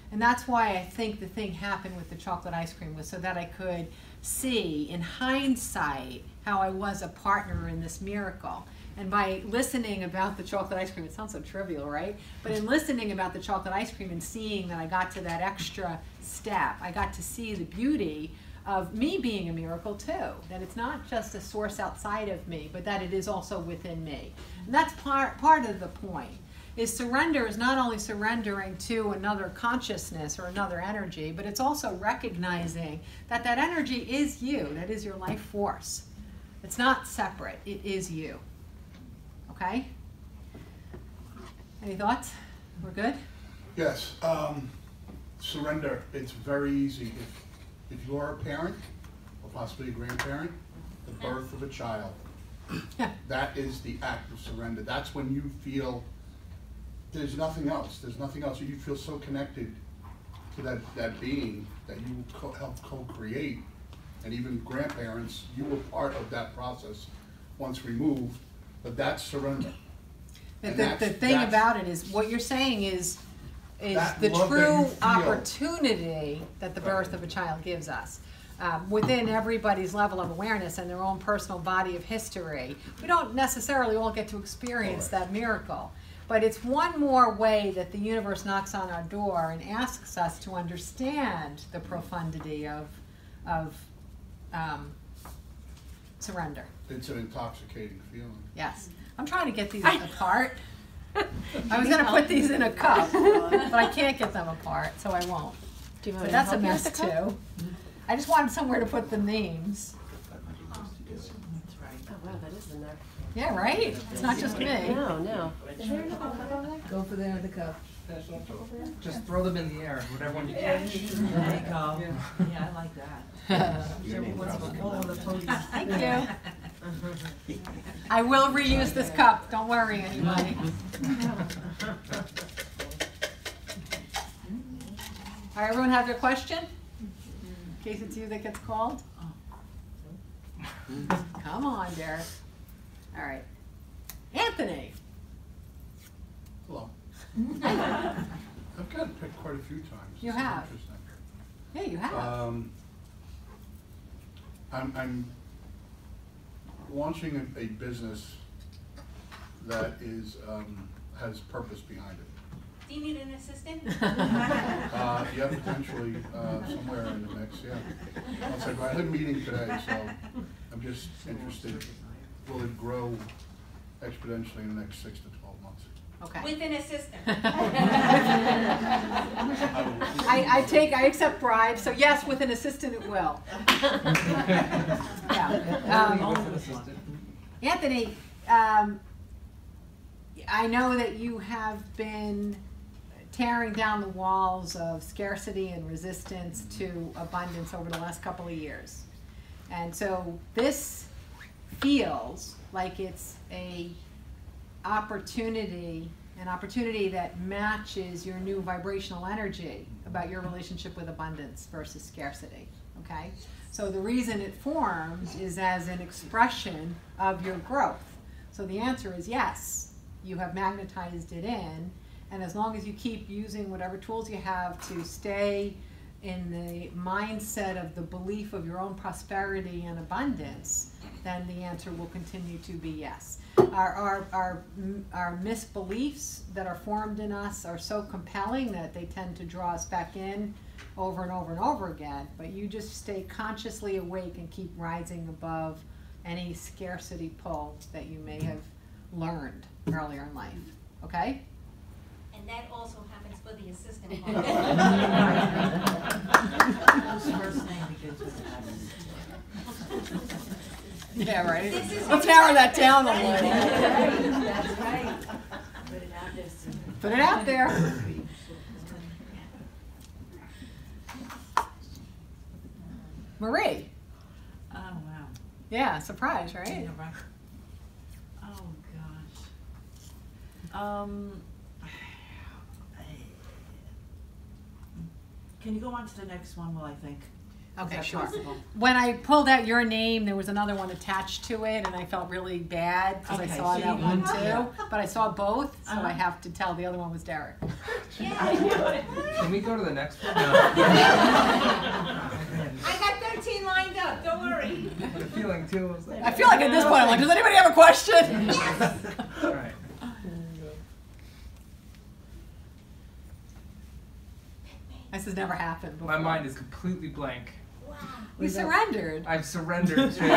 And that's why I think the thing happened with the chocolate ice cream was so that I could see in hindsight how I was a partner in this miracle. And by listening about the chocolate ice cream, it sounds so trivial, right? But in listening about the chocolate ice cream and seeing that I got to that extra step, I got to see the beauty of me being a miracle too. That it's not just a source outside of me, but that it is also within me. And that's part of the point. Is surrender is not only surrendering to another consciousness or another energy, but it's also recognizing that that energy is you, that is your life force. It's not separate, it is you. Okay? Any thoughts? We're good? Yes. Surrender, it's very easy. If you are a parent, or possibly a grandparent, the birth of a child, that is the act of surrender. That's when you feel there's nothing else. There's nothing else. You feel so connected to that being that you helped co-create. And even grandparents, you were part of that process once removed, but that's surrender. The thing about it is, what you're saying is the true opportunity that the birth of a child gives us. Within everybody's level of awareness and their own personal body of history, we don't necessarily all get to experience that miracle. But it's one more way that the universe knocks on our door and asks us to understand the profundity of surrender. It's an intoxicating feeling. Yes. I'm trying to get these apart. I was going to put these in a cup, but I can't get them apart, so I won't. Do you want But me to that's a help you mess with the cup? too. I just wanted somewhere to put the names. Oh wow, that is in there. Yeah, right? It's not just me. No, no. Is there another cup over there? Go for the other cup. Just throw them in the air, whatever one you catch. There you go. Yeah, I like that. Thank you. I will reuse this cup. Don't worry, anybody. All right, everyone have their question? In case it's you that gets called? Come on, Derek. All right. Anthony. Hello. I've gotten picked quite a few times. You This is have. interesting. Yeah, you have. I'm launching a business that is has purpose behind it. Do you need an assistant? Yeah, potentially somewhere in the mix. Yeah. I had a meeting today, so I'm just interested. Will it grow exponentially in the next 6 to 12 months? Okay. With an assistant. I accept bribes, so yes, with an assistant it will. Yeah. Anthony, I know that you have been tearing down the walls of scarcity and resistance to abundance over the last couple of years. And so this feels like it's an opportunity that matches your new vibrational energy about your relationship with abundance versus scarcity, okay? So the reason it forms is as an expression of your growth. So the answer is yes, you have magnetized it in, and as long as you keep using whatever tools you have to stay in the mindset of the belief of your own prosperity and abundance, then the answer will continue to be yes. Our misbeliefs that are formed in us are so compelling that they tend to draw us back in over and over and over again, but you just stay consciously awake and keep rising above any scarcity pull that you may have learned earlier in life, okay? And that also happens for the assistant. Yeah, right. Let's narrow that down a little. That's right. Put it out there. Put it out there. Marie. Oh, wow. Yeah, surprise, right? Yeah, right. Oh, gosh. Can you go on to the next one while I think? Okay, that sure. possible? When I pulled out your name, there was another one attached to it, and I felt really bad because Okay, I saw so that you one got- too. yeah. But I saw both, so Uh-huh. I have to tell the other one was Derek. Can we go to the next one? I got 13 lined up, don't worry. I had a feeling too. I was like, I feel like at this point I'm like, does anybody have a question? all right. This has never happened before. My mind is completely blank. You surrendered. I've surrendered to So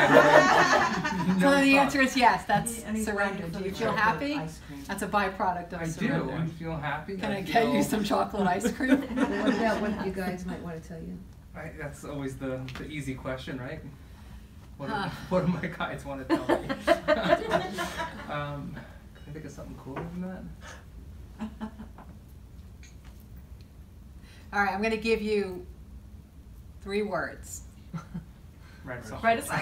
then the answer is yes, that's And he's surrender. waiting for Do you the feel chocolate happy? ice cream. That's a byproduct of I do. surrender. I feel happy. Can I feel, get you some chocolate ice cream? What about what you guys might want to tell you? That's always the easy question, right? What, Huh. what do my guides want to tell me? Can I think of something cooler than that? All right, I'm going to give you 3 words. Write a song. Write a song.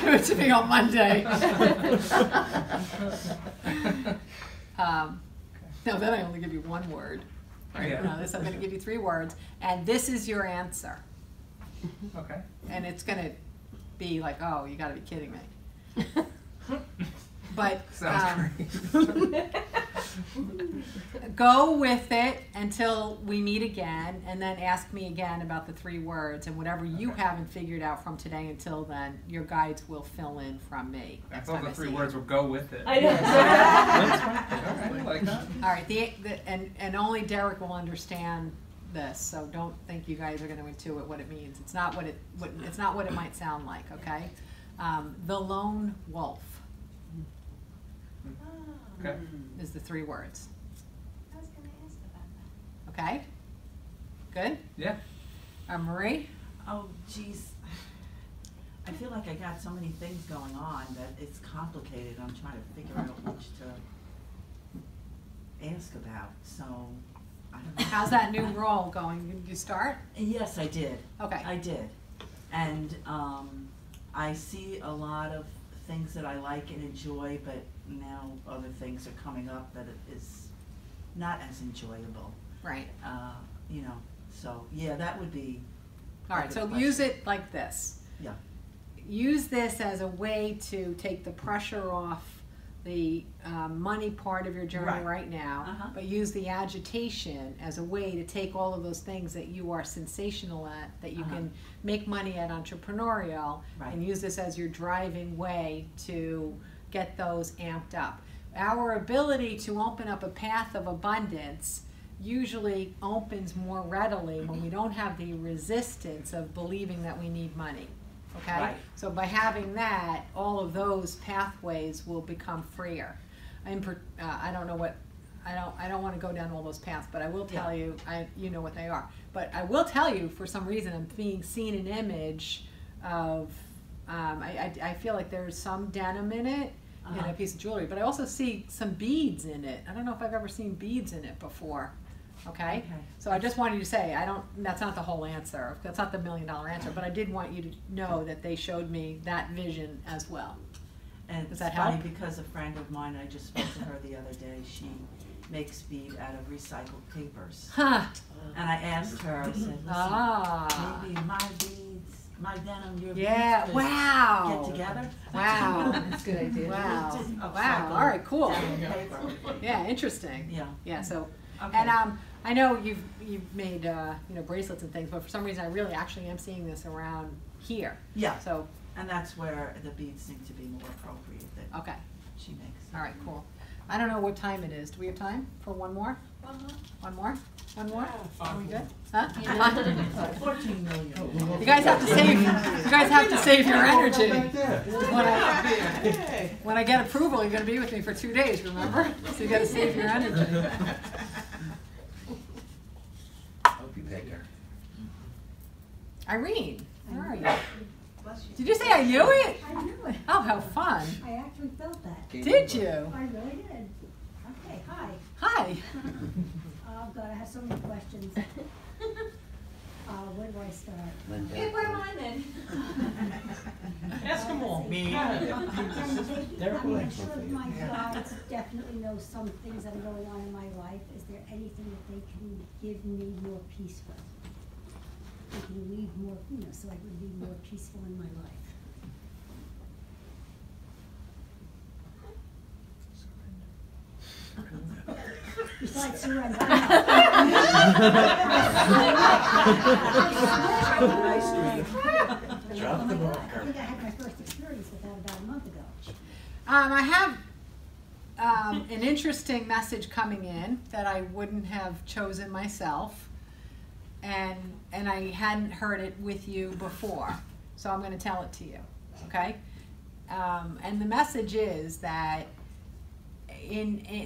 Give it to me on Monday. No, then I only give you 1 word. Right? Yeah. No, this I'm going to give you 3 words, and this is your answer. Okay. And it's going to be like, oh, you got to be kidding me. But Sounds great. go with it until we meet again, and then ask me again about the 3 words, and whatever you haven't figured out from today until then, your guides will fill in from me. I next thought time the I 3 see you. words would go with it. I know. That's fine. All right, I like that. All right, and only Derek will understand this, so don't think you guys are going to intuit what it means. It's not what it might sound like. Okay, the lone wolf Okay. is the 3 words. I was gonna ask about that. Okay, good. Yeah. Marie. Oh, geez. I feel like I got so many things going on that it's complicated. I'm trying to figure out which to ask about. So, I don't know. How's that new role going? Did you start? Yes, I did. Okay. I did. And I see a lot of things that I like and enjoy, but now other things are coming up that it is not as enjoyable. Right. You know, so yeah, that would be. All right, so use it like this. Yeah. Use this as a way to take the pressure off the money part of your journey right now, Uh-huh. but use the agitation as a way to take all of those things that you are sensational at, that you can make money at entrepreneurial, and use this as your driving way to get those amped up. Our ability to open up a path of abundance usually opens more readily when we don't have the resistance of believing that we need money. Okay? Right. So by having that, all of those pathways will become freer. I don't know what, I don't want to go down all those paths, but I will tell you, you know what they are. But I will tell you, for some reason, I'm being seen an image of, I feel like there's some denim in it, in a piece of jewelry, but I also see some beads in it. I don't know if I've ever seen beads in it before. okay? Okay. So I just wanted you to say, that's not the whole answer, that's not the $1 million answer, but I did want you to know that they showed me that vision as well. And Does it's that funny help? because a friend of mine, I just spoke to her the other day, she makes bead out of recycled papers. Huh. And I asked her, I said, listen, Ah. maybe my beads, my denim, your Yeah, beads wow. get together. Wow. That's a good idea. Wow. Just Wow. upcycle All right, cool. denim paper. Yeah, interesting. Yeah. Yeah, so, Okay. and I know you've made bracelets and things, but for some reason I really actually am seeing this around here. Yeah. So, And that's where the beads seem to be more appropriate that okay. she makes. All right, cool. I don't know what time it is. Do we have time for one more? One more? One more? Are we good? Huh? 14 million. You guys have to save. You guys have to save your energy. When I get approval, you're going to be with me for 2 days. Remember? So you got to save your energy. Hope you picked her. Irene, where are you? Did you say I knew it? I knew it. Oh, how fun! I actually felt that. Did you? I really did. Okay, hi. Hi. Oh God, I have so many questions. Where do I start? Linda. Hey, where am I then? Ask them all. I'm sure my guides definitely know some things that are going on in my life. Is there anything that they can give me more peace with? They can leave more, so I would be more peaceful in my life. Besides surrender. Drop the ball. I think I had my first experience with that about a month ago. I have an interesting message coming in that I wouldn't have chosen myself, and I hadn't heard it with you before, so I'm going to tell it to you, okay? And the message is that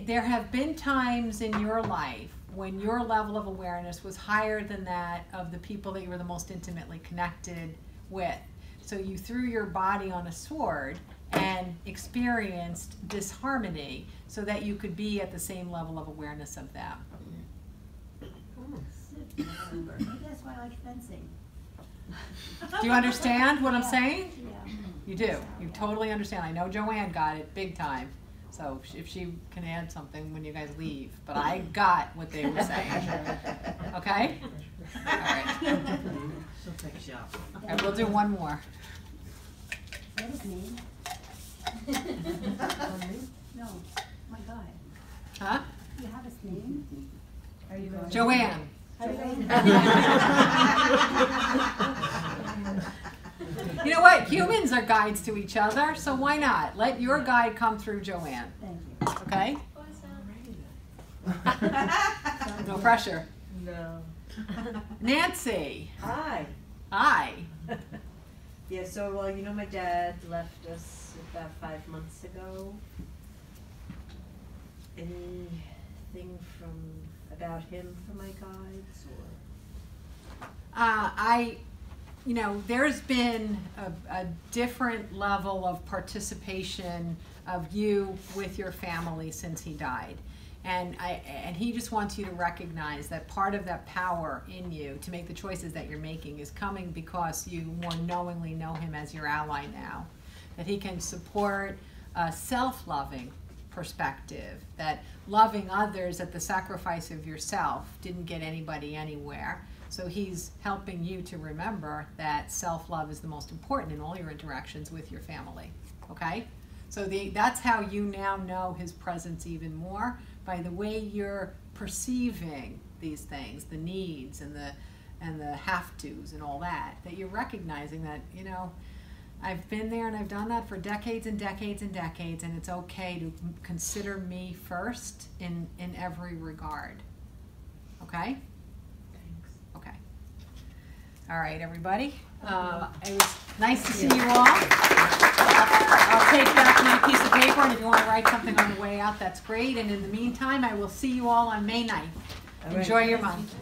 there have been times in your life when your level of awareness was higher than that of the people that you were the most intimately connected with. So you threw your body on a sword and experienced disharmony so that you could be at the same level of awareness of them. Maybe that's why I like fencing. Do you understand what I'm saying? Yeah. You do. You totally understand. I know Joanne got it big time. So if she can add something when you guys leave. But I got what they were saying. Okay? All right. She'll take a shot. Okay, we'll do one more. What is name? No, my God. Huh? Do you have his name? Are you going? Joanne. You know what? Humans are guides to each other, so why not? Let your guide come through Joanne. Thank you. Okay? No pressure. No. Nancy. Hi. Hi. Yeah, so, well, you know my dad left us about 5 months ago. Anything about him for my guides, or? There's been a different level of participation of you with your family since he died. And he just wants you to recognize that part of that power in you to make the choices that you're making is coming because you more knowingly know him as your ally now. That he can support a self-loving perspective, that loving others at the sacrifice of yourself didn't get anybody anywhere. So he's helping you to remember that self-love is the most important in all your interactions with your family, okay? So that's how you now know his presence even more, by the way you're perceiving these things, the needs and the have-tos and all that you're recognizing that, I've been there and I've done that for decades and decades and decades, and it's okay to consider me first in every regard, okay? Okay. All right, everybody. It was nice to see you all. I'll take back my piece of paper, and if you want to write something on the way out, that's great. And in the meantime, I will see you all on May 9th. Enjoy your month.